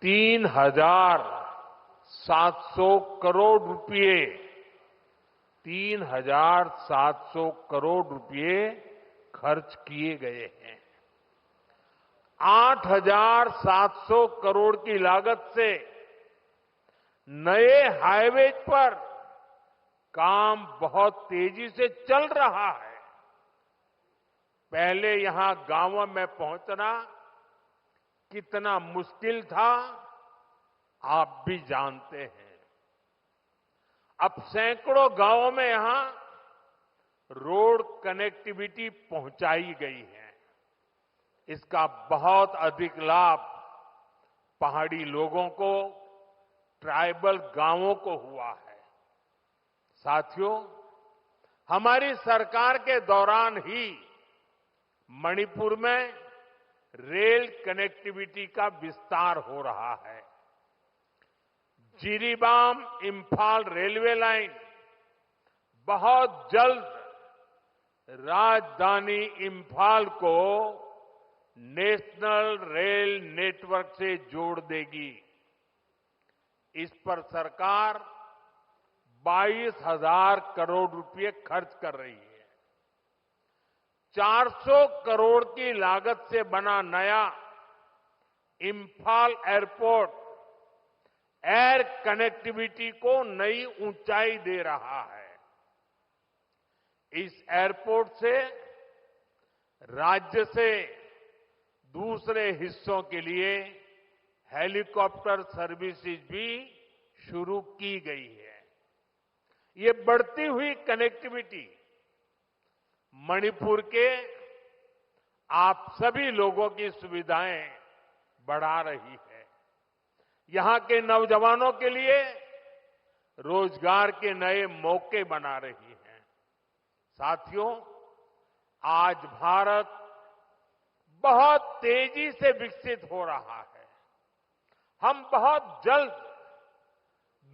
[SPEAKER 15] 3,700 करोड़ रुपए 3,700 करोड़ रुपए खर्च किए गए हैं। 8,700 करोड़ की लागत से नए हाईवे पर काम बहुत तेजी से चल रहा है। पहले यहां गांवों में पहुंचना कितना मुश्किल था, आप भी जानते हैं। अब सैकड़ों गांवों में यहां रोड कनेक्टिविटी पहुंचाई गई है। इसका बहुत अधिक लाभ पहाड़ी लोगों को, ट्राइबल गांवों को हुआ है। साथियों, हमारी सरकार के दौरान ही मणिपुर में रेल कनेक्टिविटी का विस्तार हो रहा है। जिरीबाम इंफाल रेलवे लाइन बहुत जल्द राजधानी इंफाल को नेशनल रेल नेटवर्क से जोड़ देगी। इस पर सरकार 22,000 करोड़ रुपए खर्च कर रही है। 400 करोड़ की लागत से बना नया इंफाल एयरपोर्ट एयर कनेक्टिविटी को नई ऊंचाई दे रहा है। इस एयरपोर्ट से राज्य से दूसरे हिस्सों के लिए हेलीकॉप्टर सर्विसेज भी शुरू की गई है। ये बढ़ती हुई कनेक्टिविटी मणिपुर के आप सभी लोगों की सुविधाएं बढ़ा रही है। यहां के नौजवानों के लिए रोजगार के नए मौके बना रही है। साथियों, आज भारत बहुत तेजी से विकसित हो रहा है। हम बहुत जल्द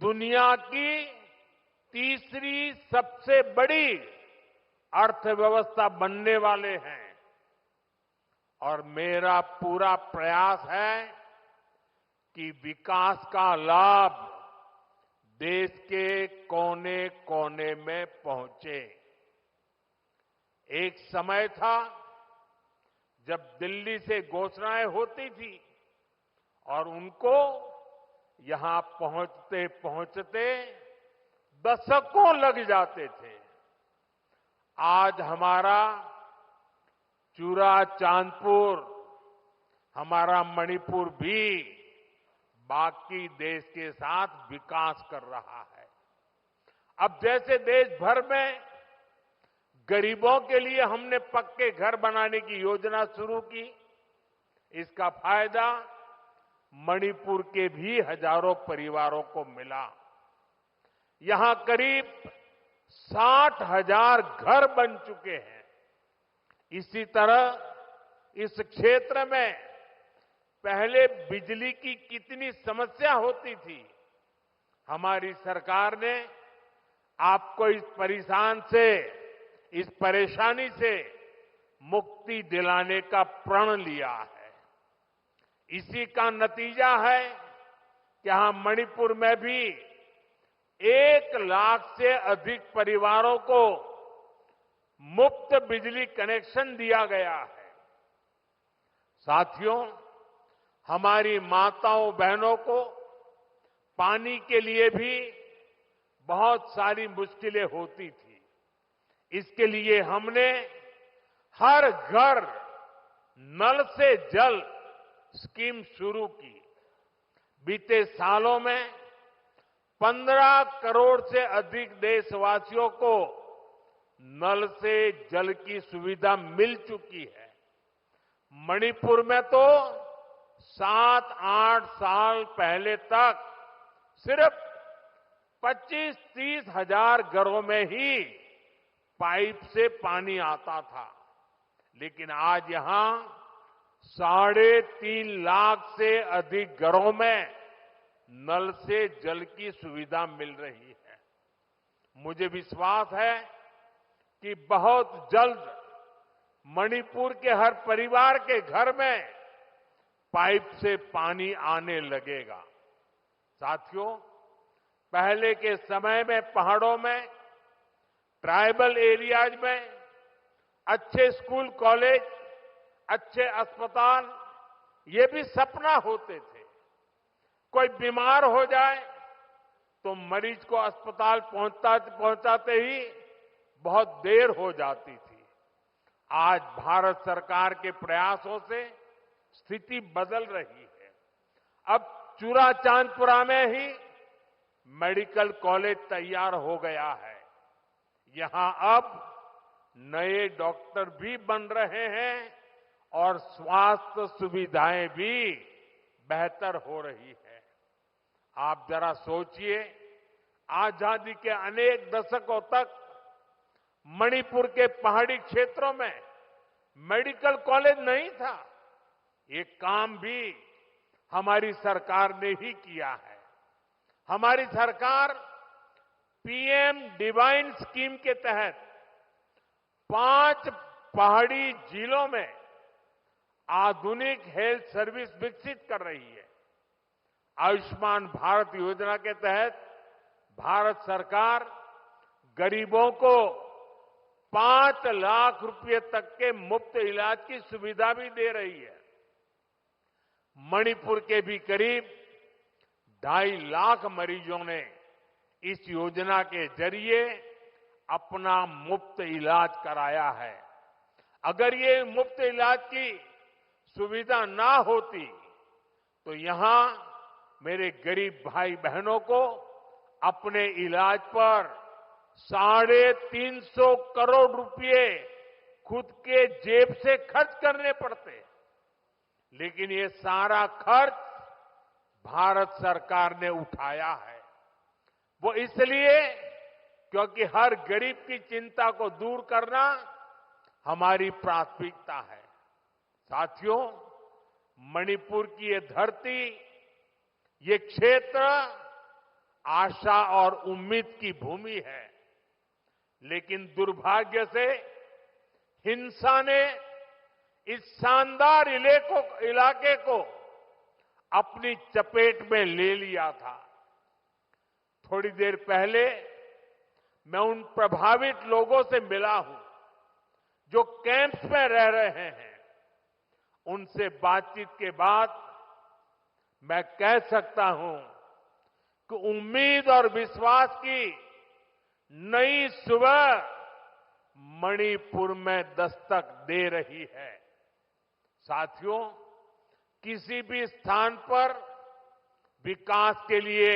[SPEAKER 15] दुनिया की तीसरी सबसे बड़ी अर्थव्यवस्था बनने वाले हैं और मेरा पूरा प्रयास है कि विकास का लाभ देश के कोने कोने में पहुंचे। एक समय था जब दिल्ली से घोषणाएं होती थी और उनको यहां पहुंचते पहुंचते दशकों लग जाते थे। आज हमारा चूरा चांदपुर, हमारा मणिपुर भी बाकी देश के साथ विकास कर रहा है। अब जैसे देश भर में गरीबों के लिए हमने पक्के घर बनाने की योजना शुरू की, इसका फायदा मणिपुर के भी हजारों परिवारों को मिला। यहां करीब 60,000 घर बन चुके हैं। इसी तरह इस क्षेत्र में पहले बिजली की कितनी समस्या होती थी। हमारी सरकार ने आपको इस परेशानी से मुक्ति दिलाने का प्रण लिया है। इसी का नतीजा है कि यहां मणिपुर में भी 1 लाख से अधिक परिवारों को मुफ्त बिजली कनेक्शन दिया गया है। साथियों, हमारी माताओं बहनों को पानी के लिए भी बहुत सारी मुश्किलें होती थी। इसके लिए हमने हर घर नल से जल स्कीम शुरू की। बीते सालों में 15 करोड़ से अधिक देशवासियों को नल से जल की सुविधा मिल चुकी है। मणिपुर में तो 7-8 साल पहले तक सिर्फ 25-30 हजार घरों में ही पाइप से पानी आता था, लेकिन आज यहां 3.5 लाख से अधिक घरों में नल से जल की सुविधा मिल रही है। मुझे विश्वास है कि बहुत जल्द मणिपुर के हर परिवार के घर में पाइप से पानी आने लगेगा। साथियों, पहले के समय में पहाड़ों में, ट्राइबल एरियाज में अच्छे स्कूल कॉलेज, अच्छे अस्पताल, ये भी सपना होते थे। कोई बीमार हो जाए तो मरीज को अस्पताल पहुंचाते ही बहुत देर हो जाती थी। आज भारत सरकार के प्रयासों से स्थिति बदल रही है। अब चूराचांदपुरा में ही मेडिकल कॉलेज तैयार हो गया है। यहां अब नए डॉक्टर भी बन रहे हैं और स्वास्थ्य सुविधाएं भी बेहतर हो रही है। आप जरा सोचिए, आजादी के अनेक दशकों तक मणिपुर के पहाड़ी क्षेत्रों में मेडिकल कॉलेज नहीं था। ये काम भी हमारी सरकार ने ही किया है। हमारी सरकार पीएम डिवाइन स्कीम के तहत 5 पहाड़ी जिलों में आधुनिक हेल्थ सर्विस विकसित कर रही है। आयुष्मान भारत योजना के तहत भारत सरकार गरीबों को 5 लाख रुपए तक के मुफ्त इलाज की सुविधा भी दे रही है। मणिपुर के भी करीब 2.5 लाख मरीजों ने इस योजना के जरिए अपना मुफ्त इलाज कराया है। अगर ये मुफ्त इलाज की सुविधा ना होती तो यहां मेरे गरीब भाई बहनों को अपने इलाज पर 350 करोड़ रुपए खुद के जेब से खर्च करने पड़ते। लेकिन ये सारा खर्च भारत सरकार ने उठाया है। वो इसलिए क्योंकि हर गरीब की चिंता को दूर करना हमारी प्राथमिकता है। साथियों, मणिपुर की ये धरती, ये क्षेत्र आशा और उम्मीद की भूमि है। लेकिन दुर्भाग्य से हिंसा ने इस शानदार इलाके को अपनी चपेट में ले लिया था। थोड़ी देर पहले मैं उन प्रभावित लोगों से मिला हूं जो कैंप्स में रह रहे हैं। उनसे बातचीत के बाद मैं कह सकता हूं कि उम्मीद और विश्वास की नई सुबह मणिपुर में दस्तक दे रही है। साथियों, किसी भी स्थान पर विकास के लिए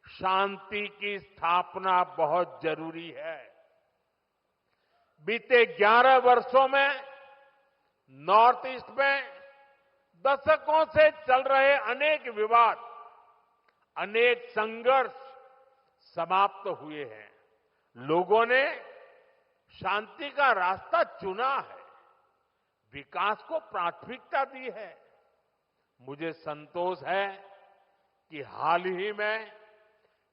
[SPEAKER 15] शांति की स्थापना बहुत जरूरी है। बीते 11 वर्षों में नॉर्थ ईस्ट में दशकों से चल रहे अनेक विवाद, अनेक संघर्ष समाप्त हुए हैं। लोगों ने शांति का रास्ता चुना है, विकास को प्राथमिकता दी है। मुझे संतोष है कि हाल ही में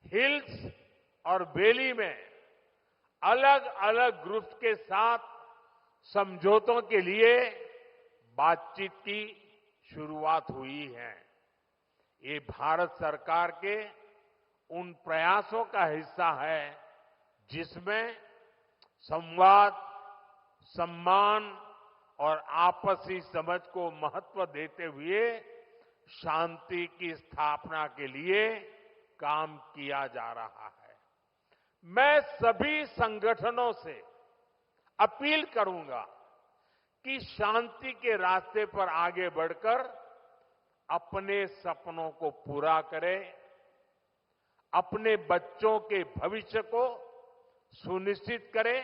[SPEAKER 15] हिल्स और वैली में अलग अलग ग्रुप्स के साथ समझौतों के लिए बातचीत की शुरुआत हुई है। ये भारत सरकार के उन प्रयासों का हिस्सा है जिसमें संवाद, सम्मान और आपसी समझ को महत्व देते हुए शांति की स्थापना के लिए काम किया जा रहा है। मैं सभी संगठनों से अपील करूंगा कि शांति के रास्ते पर आगे बढ़कर अपने सपनों को पूरा करें, अपने बच्चों के भविष्य को सुनिश्चित करें।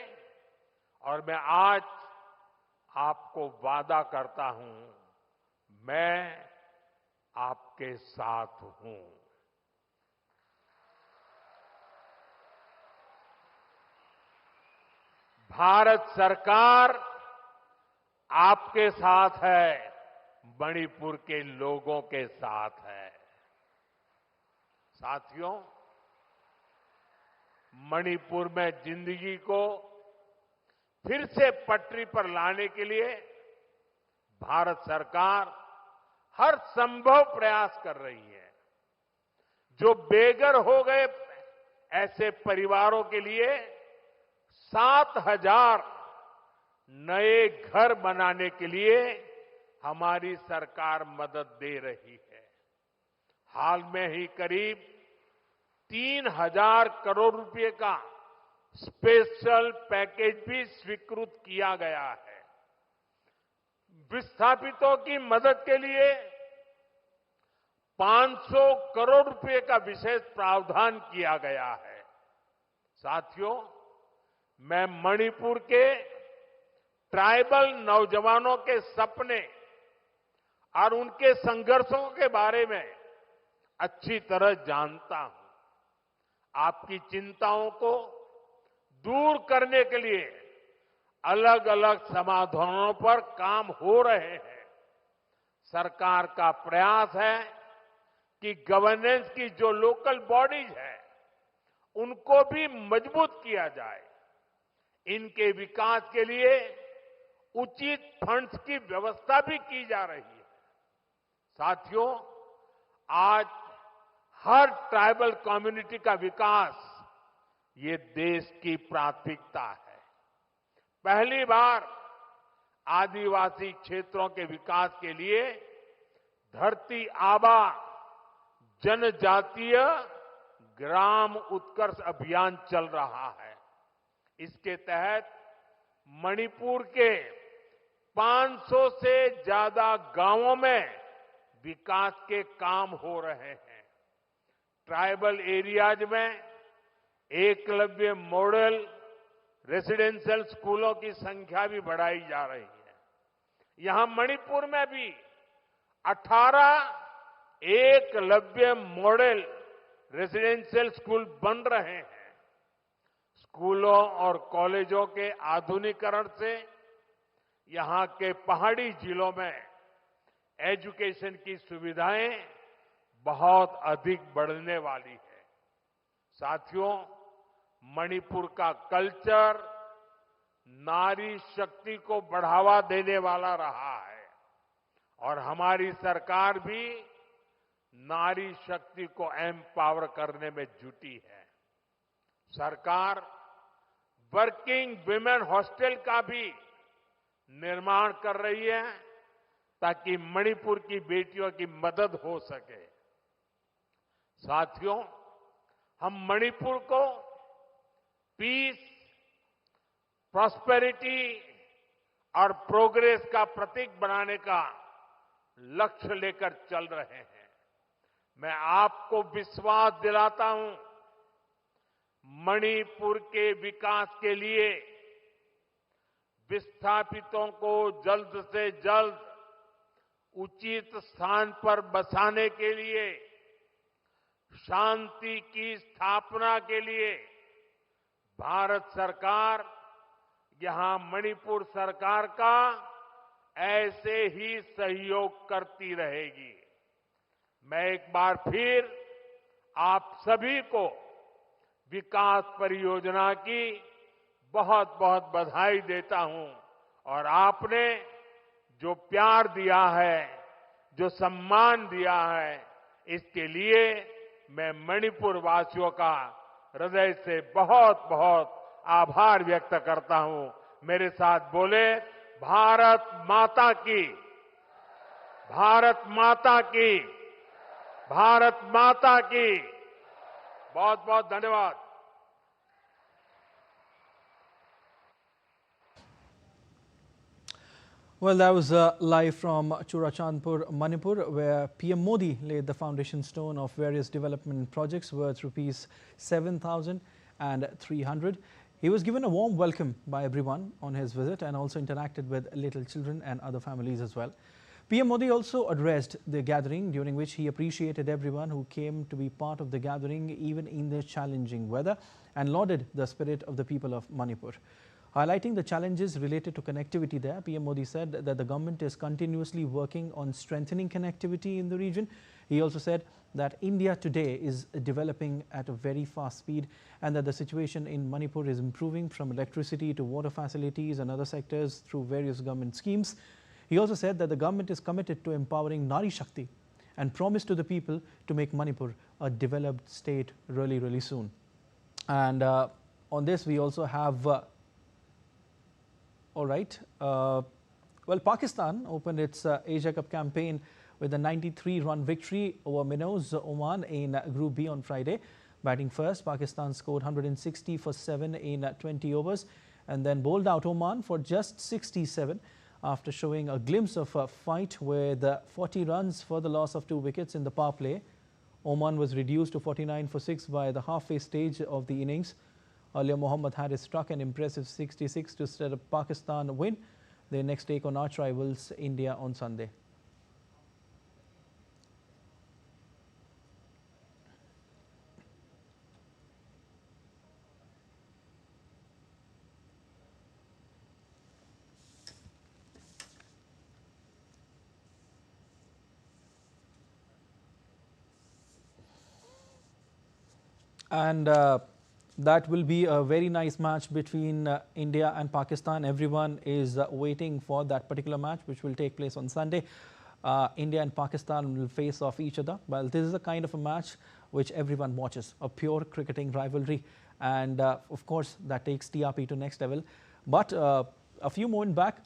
[SPEAKER 15] और मैं आज आपको वादा करता हूं, मैं आपके साथ हूं। भारत सरकार आपके साथ है। मणिपुर के लोगों के साथ है। साथियों, मणिपुर में जिंदगी को फिर से पटरी पर लाने के लिए भारत सरकार हर संभव प्रयास कर रही है। जो बेघर हो गए ऐसे परिवारों के लिए 7,000 नए घर बनाने के लिए हमारी सरकार मदद दे रही है। हाल में ही करीब 3,000 करोड़ रुपए का स्पेशल पैकेज भी स्वीकृत किया गया है। विस्थापितों की मदद के लिए 500 करोड़ रुपए का विशेष प्रावधान किया गया है। साथियों, मैं मणिपुर के ट्राइबल नौजवानों के सपने और उनके संघर्षों के बारे में अच्छी तरह जानता हूं। आपकी चिंताओं को दूर करने के लिए अलग अलग समाधानों पर काम हो रहे हैं। सरकार का प्रयास है कि गवर्नेंस की जो लोकल बॉडीज है उनको भी मजबूत किया जाए। इनके विकास के लिए उचित फंड्स की व्यवस्था भी की जा रही है। साथियों, आज हर ट्राइबल कम्युनिटी का विकास ये देश की प्राथमिकता है। पहली बार आदिवासी क्षेत्रों के विकास के लिए धरती आबा जनजातीय ग्राम उत्कर्ष अभियान चल रहा है। इसके तहत मणिपुर के 500 से ज्यादा गांवों में विकास के काम हो रहे हैं। ट्राइबल एरियाज में एकलव्य मॉडल रेसिडेंशियल स्कूलों की संख्या भी बढ़ाई जा रही है। यहां मणिपुर में भी 18 एकलव्य मॉडल रेसिडेंशियल स्कूल बन रहे हैं। स्कूलों और कॉलेजों के आधुनिकीकरण से यहां के पहाड़ी जिलों में एजुकेशन की सुविधाएं बहुत अधिक बढ़ने वाली है। साथियों, मणिपुर का कल्चर नारी शक्ति को बढ़ावा देने वाला रहा है और हमारी सरकार भी नारी शक्ति को एम्पावर करने में जुटी है। सरकार वर्किंग विमेन हॉस्टल का भी निर्माण कर रही है ताकि मणिपुर की बेटियों की मदद हो सके। साथियों, हम मणिपुर को पीस, प्रॉस्पेरिटी और प्रोग्रेस का प्रतीक बनाने का लक्ष्य लेकर चल रहे हैं। मैं आपको विश्वास दिलाता हूं, मणिपुर के विकास के लिए विस्थापितों को जल्द से जल्द उचित स्थान पर बसाने के लिए, शांति की स्थापना के लिए भारत सरकार यहां मणिपुर सरकार का ऐसे ही सहयोग करती रहेगी। मैं एक बार फिर आप सभी को विकास परियोजना की बहुत बहुत बधाई देता हूं और आपने जो प्यार दिया है, जो सम्मान दिया है, इसके लिए मैं मणिपुर वासियों का हृदय से बहुत बहुत आभार व्यक्त करता हूं। मेरे साथ बोले, भारत माता की, भारत माता की, भारत माता की। बहुत बहुत धन्यवाद।
[SPEAKER 1] Well, that was live from Churachandpur, Manipur, where PM Modi laid the foundation stone of various development projects worth rupees 7,300. He was given a warm welcome by everyone on his visit and also interacted with little children and other families as well. PM Modi also addressed the gathering, during which he appreciated everyone who came to be part of the gathering even in the challenging weather and lauded the spirit of the people of Manipur. Highlighting the challenges related to connectivity there, PM Modi said that the government is continuously working on strengthening connectivity in the region. He also said that India today is developing at a very fast speed and that the situation in Manipur is improving from electricity to water facilities and other sectors through various government schemes. He also said that the government is committed to empowering Nari Shakti and promised to the people to make Manipur a developed state really, really soon. And on this, we also have all right. Well, Pakistan opened its Asia Cup campaign with a 93-run victory over Minnows, Oman in Group B on Friday. Batting first, Pakistan scored 160 for 7 in 20 overs and then bowled out Oman for just 67 after showing a glimpse of a fight with 40 runs for the loss of 2 wickets in the power play. Oman was reduced to 49 for 6 by the halfway stage of the innings. Earlier, Mohammad Haris struck an impressive 66 to set up Pakistan win. They next take on arch rivals India on Sunday. And that will be a very nice match between India and Pakistan. Everyone is waiting for that particular match, which will take place on Sunday. India and Pakistan will face off each other. Well, this is a kind of a match which everyone watches, a pure cricketing rivalry. And of course, that takes TRP to next level. But a few moments back,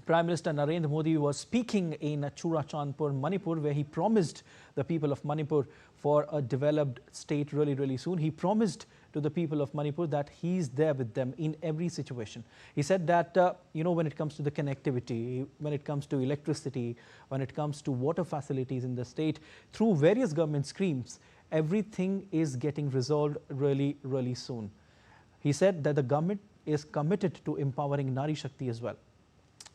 [SPEAKER 1] Prime Minister Narendra Modi was speaking in Churachandpur, Manipur, where he promised the people of Manipur for a developed state really, really soon. He promised to the people of Manipur that he's there with them in every situation. He said that, when it comes to the connectivity, when it comes to electricity, when it comes to water facilities in the state, through various government schemes, everything is getting resolved really, really soon. He said that the government is committed to empowering Nari Shakti as well.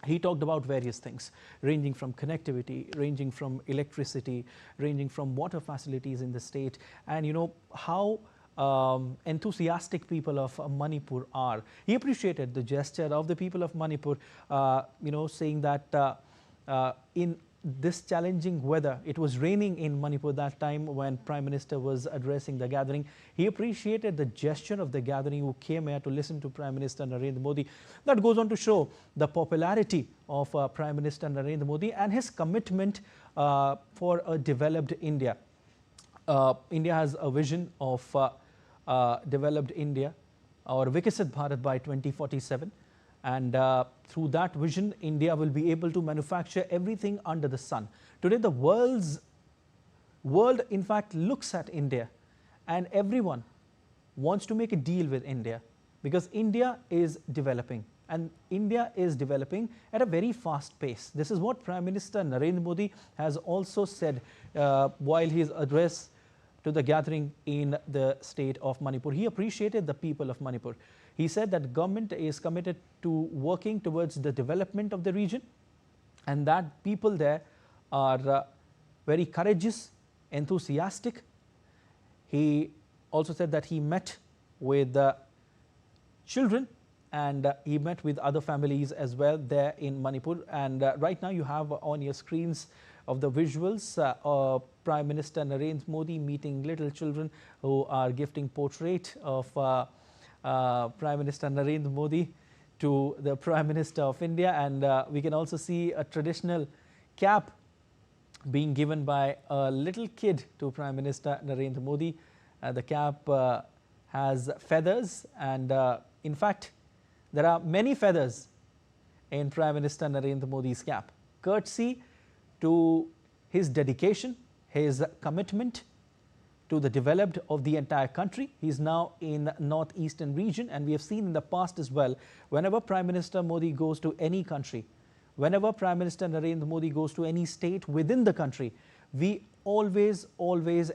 [SPEAKER 1] He talked about various things, ranging from connectivity, ranging from electricity, ranging from water facilities in the state, and how enthusiastic people of Manipur are. He appreciated the gesture of the people of Manipur, saying that in this challenging weather, it was raining in Manipur that time when Prime Minister was addressing the gathering. He appreciated the gesture of the gathering who came here to listen to Prime Minister Narendra Modi. That goes on to show the popularity of Prime Minister Narendra Modi and his commitment for a developed India. India has a vision of developed India, or Viksit Bharat by 2047. And through that vision, India will be able to manufacture everything under the sun. Today, the world, in fact, looks at India, and everyone wants to make a deal with India because India is developing, and India is developing at a very fast pace. This is what Prime Minister Narendra Modi has also said while his address to the gathering in the state of Manipur. He appreciated the people of Manipur. He said that government is committed to working towards the development of the region and that people there are very courageous, enthusiastic. He also said that he met with children and he met with other families as well there in Manipur. And right now you have on your screens of the visuals Prime Minister Narendra Modi meeting little children who are gifting portrait of Prime Minister Narendra Modi to the Prime Minister of India, and we can also see a traditional cap being given by a little kid to Prime Minister Narendra Modi. The cap has feathers, and in fact there are many feathers in Prime Minister Narendra Modi's cap, courtesy to his dedication, his commitment to the development of the entire country. He is now in northeastern region, and we have seen in the past as well, whenever Prime Minister Modi goes to any country, whenever Prime Minister Narendra Modi goes to any state within the country, we always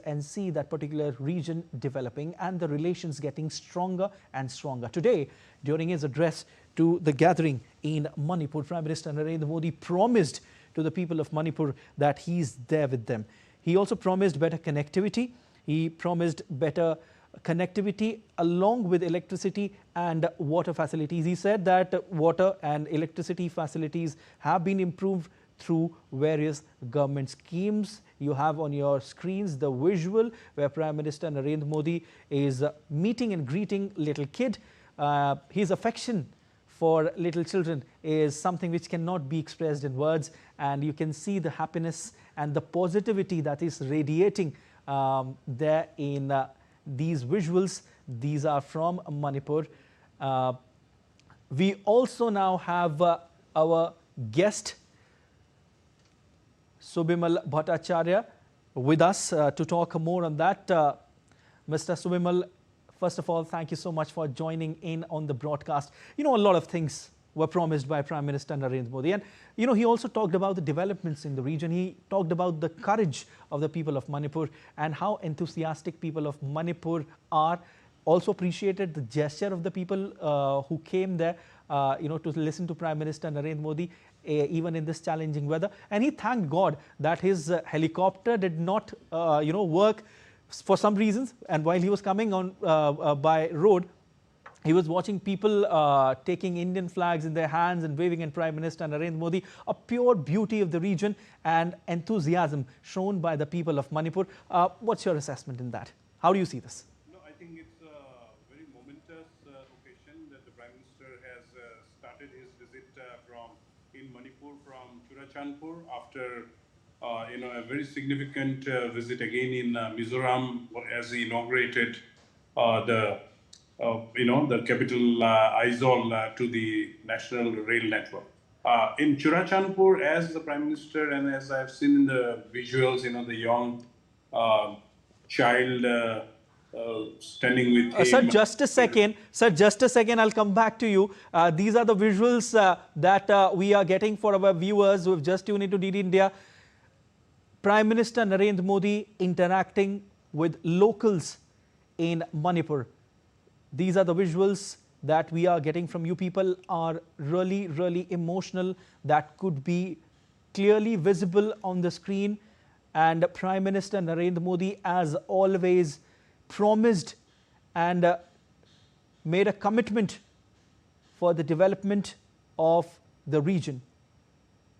[SPEAKER 1] and see that particular region developing and the relations getting stronger and stronger. Today, during his address to the gathering in Manipur, Prime Minister Narendra Modi promised to the people of Manipur that he's there with them. He also promised better connectivity. He promised better connectivity along with electricity and water facilities. He said that water and electricity facilities have been improved through various government schemes. You have on your screens the visual where Prime Minister Narendra Modi is meeting and greeting little kid. His affection for little children is something which cannot be expressed in words, and you can see the happiness and the positivity that is radiating there in these visuals. These are from Manipur. We also now have our guest Subimal Bhattacharya with us to talk more on that. Mr. Subimal, first of all, thank you so much for joining in on the broadcast. You know, a lot of things were promised by Prime Minister Narendra Modi, and you know, he also talked about the developments in the region. He talked about the courage of the people of Manipur and how enthusiastic people of Manipur are. Also appreciated the gesture of the people who came there, you know, to listen to Prime Minister Narendra Modi even in this challenging weather. And he thanked God that his helicopter did not, you know, work for some reasons. And while he was coming on by road, he was watching people taking Indian flags in their hands and waving at Prime Minister Narendra Modi. A pure beauty of the region and enthusiasm shown by the people of Manipur. What's your assessment in that? How do you see this?
[SPEAKER 16] No, I think it's a very momentous occasion that the Prime Minister has started his visit in Manipur from Churachandpur after you know, a very significant visit again in Mizoram as he inaugurated you know, the capital Aizawl to the national rail network. In Churachandpur, as the Prime Minister and as I've seen in the visuals, you know, the young child standing with him.
[SPEAKER 1] Sir, just a second. Sir, just a second. I'll come back to you. These are the visuals that we are getting for our viewers who have just tuned into DD India. Prime Minister Narendra Modi interacting with locals in Manipur. These are the visuals that we are getting from you. People are really, really emotional. That could be clearly visible on the screen. And Prime Minister Narendra Modi, as always, promised and made a commitment for the development of the region.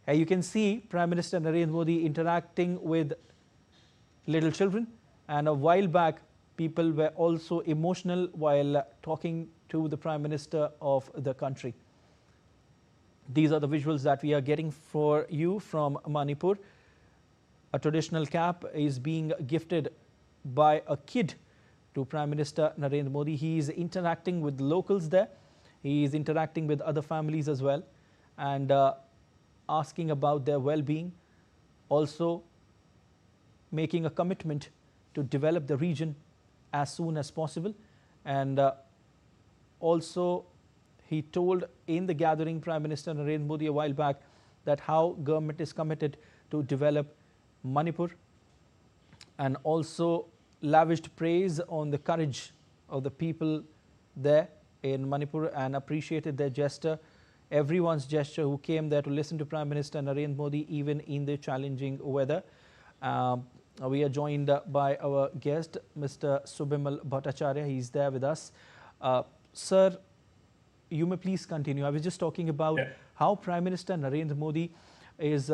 [SPEAKER 1] You can see Prime Minister Narendra Modi interacting with little children, and a while back people were also emotional while talking to the Prime Minister of the country. These are the visuals that we are getting for you from Manipur. A traditional cap is being gifted by a kid to Prime Minister Narendra Modi. He is interacting with locals there. He is interacting with other families as well and asking about their well-being. Also making a commitment to develop the region as soon as possible. And also he told in the gathering, Prime Minister Narendra Modi, a while back, that how government is committed to develop Manipur, and also lavished praise on the courage of the people there in Manipur and appreciated their gesture, everyone's gesture who came there to listen to Prime Minister Narendra Modi even in the challenging weather. We are joined by our guest, Mr. Subimal Bhattacharya. He's there with us. Sir, you may please continue. I was just talking about how Prime Minister Narendra Modi is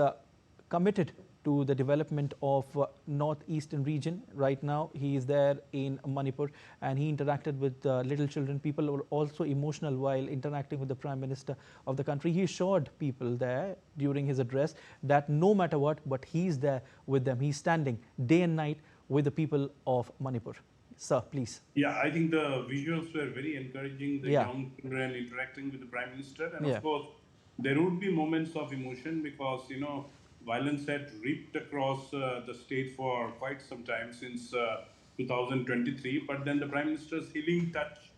[SPEAKER 1] committed to the development of northeastern region. Right now he is there in Manipur and he interacted with little children. People were also emotional while interacting with the Prime Minister of the country. He assured people there during his address that no matter what, but he's there with them. He's standing day and night with the people of Manipur. Sir, please.
[SPEAKER 16] Yeah, I think the visuals were very encouraging, the young children interacting with the Prime Minister, and of course there would be moments of emotion because, you know, violence had ripped across the state for quite some time since 2023, but then the Prime Minister's healing touch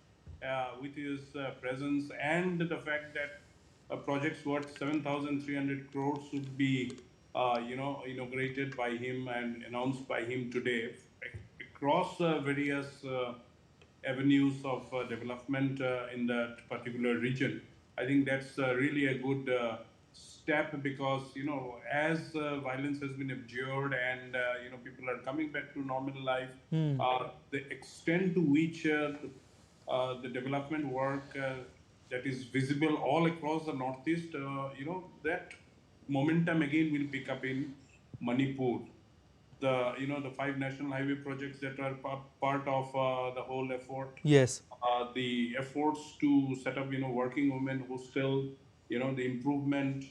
[SPEAKER 16] with his presence and the fact that projects worth 7,300 crores would be, you know, inaugurated by him and announced by him today across various avenues of development in that particular region. I think that's really a good step because, as violence has been abjured and, people are coming back to normal life, the extent to which the development work that is visible all across the Northeast, that momentum again will pick up in Manipur. The 5 national highway projects that are part of the whole effort.
[SPEAKER 1] Yes.
[SPEAKER 16] The efforts to set up, working women hostel, the improvement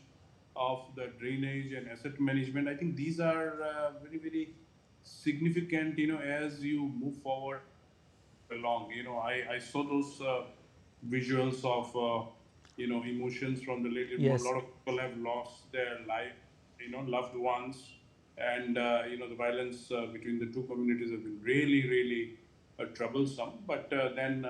[SPEAKER 16] of the drainage and asset management. I think these are very, very significant, as you move forward along. I saw those visuals of, emotions from the late.
[SPEAKER 1] Yes.
[SPEAKER 16] A lot of people have lost their life, loved ones. And, the violence between the two communities have been really, really troublesome. But then,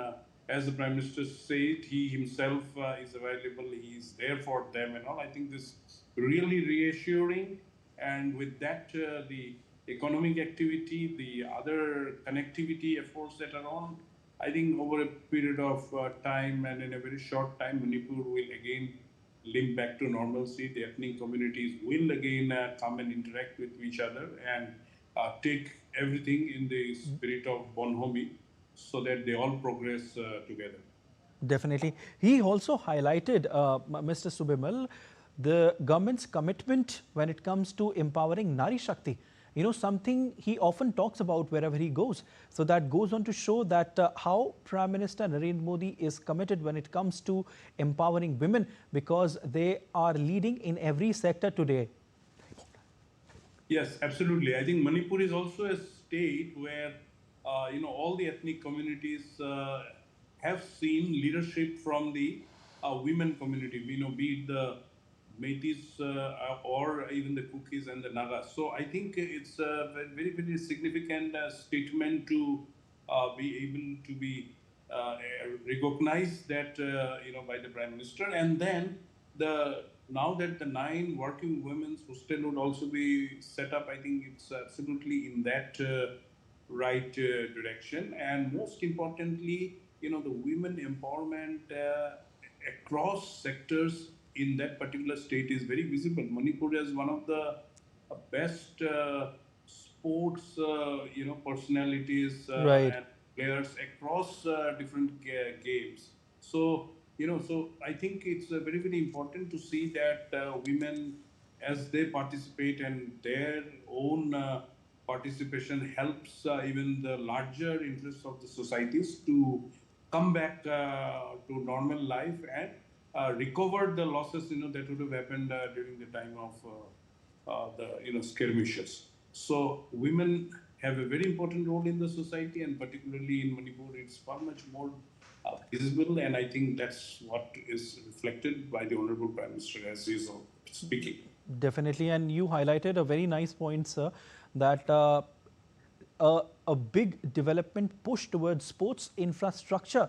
[SPEAKER 16] as the Prime Minister said, he himself is available, he is there for them and all. I think this really reassuring. And with that, the economic activity, the other connectivity efforts that are on, I think over a period of time and in a very short time, Manipur will again limp back to normalcy. The ethnic communities will again come and interact with each other and take everything in the spirit of bonhomie so that they all progress together.
[SPEAKER 1] Definitely. He also highlighted, Mr. Subimal, the government's commitment when it comes to empowering Nari Shakti. Something he often talks about wherever he goes. So that goes on to show that how Prime Minister Narendra Modi is committed when it comes to empowering women, because they are leading in every sector today.
[SPEAKER 16] Yes, absolutely. I think Manipur is also a state where, all the ethnic communities have seen leadership from the women community, be it the Métis or even the Kukis and the Nagas. So I think it's a very, very significant statement to be able to be recognized that, by the Prime Minister. And then now that the 9 working women's hostel would also be set up, I think it's absolutely in that right direction. And most importantly, the women empowerment across sectors in that particular state is very visible. Manipur is one of the best sports, personalities
[SPEAKER 1] Right.
[SPEAKER 16] and players across different games. So, so I think it's very, very important to see that women, as they participate and their own participation helps even the larger interests of the societies to come back to normal life and recover the losses, that would have happened during the time of the, skirmishes. So women have a very important role in the society, and particularly in Manipur, it's far much more visible. And I think that's what is reflected by the Honorable Prime Minister as he is speaking.
[SPEAKER 1] Definitely. And you highlighted a very nice point, sir, that a big development push towards sports infrastructure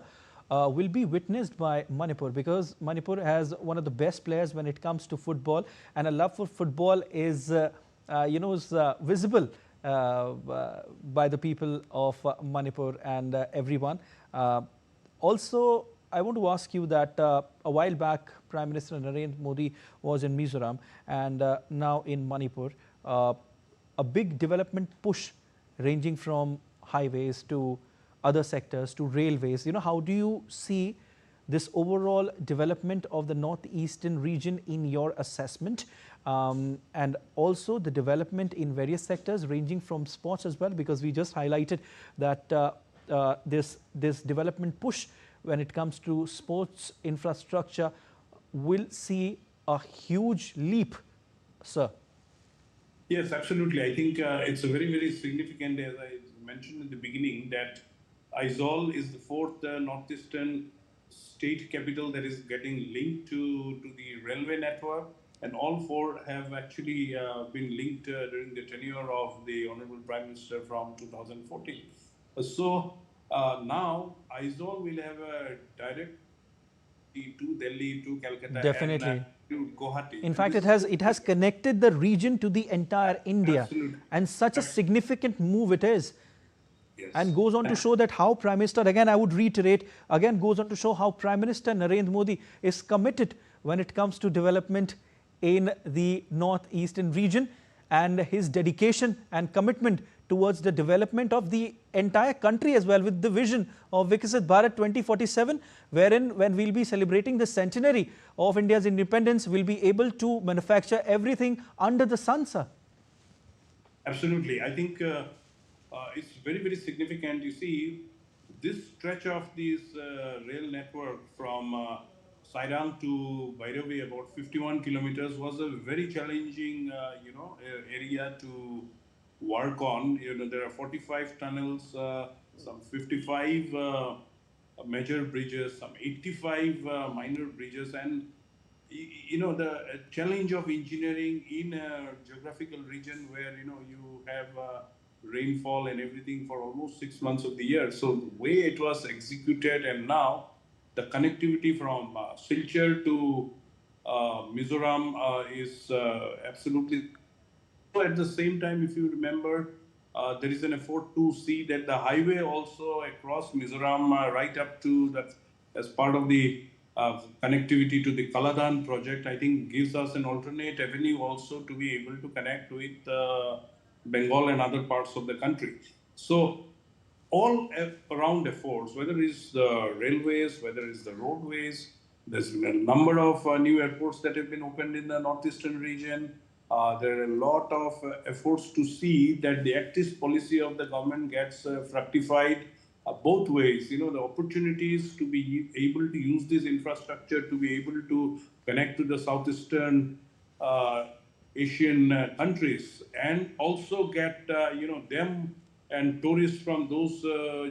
[SPEAKER 1] will be witnessed by Manipur, because Manipur has one of the best players when it comes to football, and a love for football is, visible by the people of Manipur and everyone. Also, I want to ask you that a while back, Prime Minister Narendra Modi was in Mizoram and now in Manipur. A big development push ranging from highways to other sectors to railways. How do you see this overall development of the northeastern region in your assessment, and also the development in various sectors ranging from sports as well, because we just highlighted that this development push when it comes to sports infrastructure will see a huge leap, sir.
[SPEAKER 16] Yes, absolutely. I think it's a very, very significant, as I mentioned in the beginning, that Aizawl is the 4th northeastern state capital that is getting linked to the railway network, and all 4 have actually been linked during the tenure of the Honorable Prime Minister from 2014. So now Aizawl will have a direct to Delhi, to Calcutta,
[SPEAKER 1] Definitely.
[SPEAKER 16] and to Guwahati.
[SPEAKER 1] In fact, it has connected the region to the entire India.
[SPEAKER 16] Absolutely.
[SPEAKER 1] And such a significant move it is.
[SPEAKER 16] Yes.
[SPEAKER 1] And goes on to show that how Prime Minister, again I would reiterate, again goes on to show how Prime Minister Narendra Modi is committed when it comes to development in the northeastern region, and his dedication and commitment towards the development of the entire country as well, with the vision of Viksit Bharat 2047, wherein when we'll be celebrating the centenary of India's independence, we'll be able to manufacture everything under the sun, sir.
[SPEAKER 16] Absolutely. I think it's very, very significant. You see, this stretch of this rail network from Sairang to Bhairavi, about 51 kilometers, was a very challenging, area to work on. There are 45 tunnels, some 55 major bridges, some 85 minor bridges, and the challenge of engineering in a geographical region where you have rainfall and everything for almost 6 months of the year. So the way it was executed, and now the connectivity from Silchar to Mizoram is absolutely. At the same time, if you remember, there is an effort to see that the highway also across Mizoram right up to that, as part of the connectivity to the Kaladan project, I think gives us an alternate avenue also to be able to connect with Bengal and other parts of the country. So all around efforts, whether it's the railways, whether it's the roadways, there's been a number of new airports that have been opened in the northeastern region. There are a lot of efforts to see that the active policy of the government gets fructified both ways. The opportunities to be able to use this infrastructure to be able to connect to the southeastern Asian countries, and also get them and tourists from those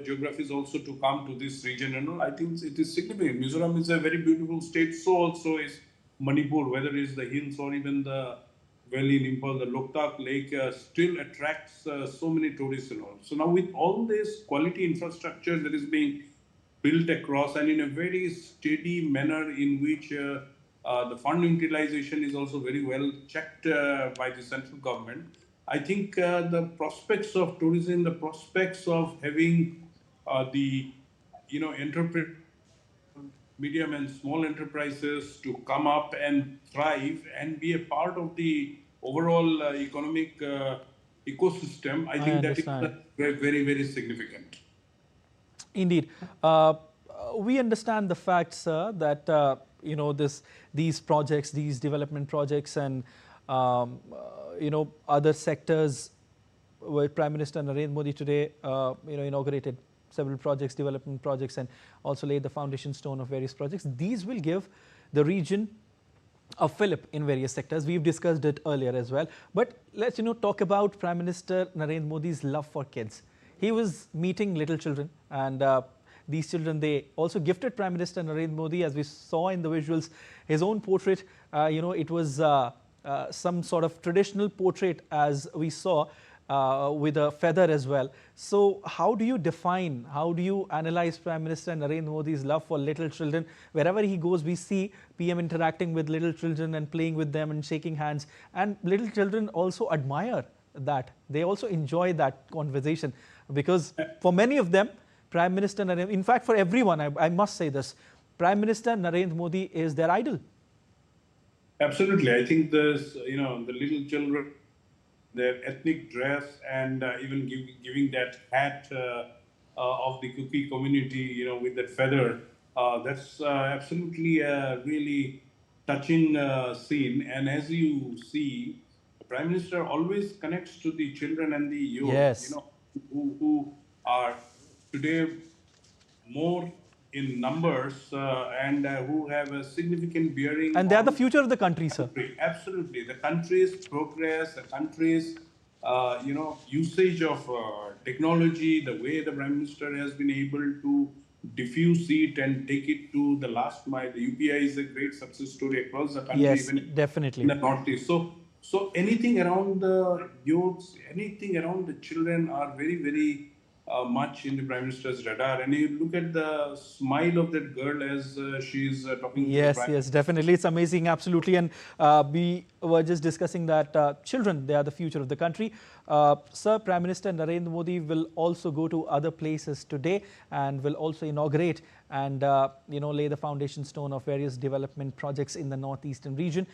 [SPEAKER 16] geographies also to come to this region. I think it is significant. Mizoram is a very beautiful state. So also is Manipur, whether it's the hills or even the valley in Impal, the Loktak Lake still attracts so many tourists and all. So now with all this quality infrastructure that is being built across, and in a very steady manner in which the fund utilization is also very well checked by the central government, I think the prospects of tourism, the prospects of having the medium and small enterprises to come up and thrive and be a part of the overall economic ecosystem, I think that is very, very significant.
[SPEAKER 1] Indeed. We understand the fact, sir, that these projects, these development projects, and other sectors where Prime Minister Narendra Modi today inaugurated several projects, development projects, and also laid the foundation stone of various projects. These will give the region a fillip in various sectors. We've discussed it earlier as well. But let's talk about Prime Minister Narendra Modi's love for kids. He was meeting little children, and these children, they also gifted Prime Minister Narendra Modi, as we saw in the visuals, his own portrait. It was some sort of traditional portrait, as we saw, with a feather as well. So how do you define, how do you analyze Prime Minister Narendra Modi's love for little children? Wherever he goes, we see PM interacting with little children and playing with them and shaking hands. And little children also admire that. They also enjoy that conversation, because for many of them, Prime Minister Narendra, in fact, for everyone, I must say this, Prime Minister Narendra Modi is their idol.
[SPEAKER 16] Absolutely. I think there's, the little children, their ethnic dress, and even giving that hat of the Kuki community, with that feather, that's absolutely a really touching scene. And as you see, the Prime Minister always connects to the children and the youth,
[SPEAKER 1] yes,
[SPEAKER 16] who are today more in numbers and who have a significant bearing.
[SPEAKER 1] And they are the future of the country, sir.
[SPEAKER 16] Absolutely. The country's progress, the country's, usage of technology, the way the Prime Minister has been able to diffuse it and take it to the last mile. The UPI is a great success story across the country,
[SPEAKER 1] yes,
[SPEAKER 16] even
[SPEAKER 1] definitely
[SPEAKER 16] in the Northeast. So anything around the youths, anything around the children are very, very much in the Prime Minister's radar. And you look at the smile of that girl as she's talking to the Prime
[SPEAKER 1] Yes, definitely. It's amazing, absolutely. And we were just discussing that children, they are the future of the country. Sir, Prime Minister Narendra Modi will also go to other places today and will also inaugurate and lay the foundation stone of various development projects in the northeastern region.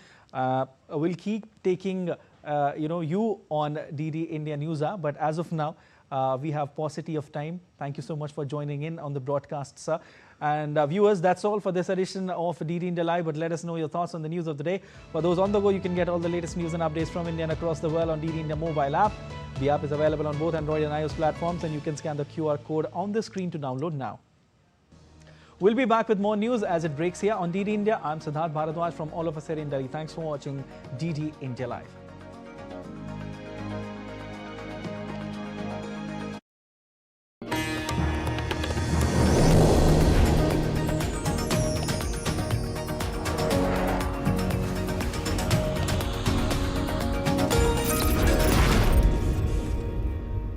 [SPEAKER 1] We'll keep taking you on DD India News app, but as of now, we have paucity of time. Thank you so much for joining in on the broadcast, sir. And viewers, that's all for this edition of DD India Live. But let us know your thoughts on the news of the day. For those on the go, you can get all the latest news and updates from India and across the world on DD India mobile app. The app is available on both Android and iOS platforms, and you can scan the QR code on the screen to download now. We'll be back with more news as it breaks here on DD India. I'm Siddharth Bharadwaj from all of us here in Delhi. Thanks for watching DD India Live.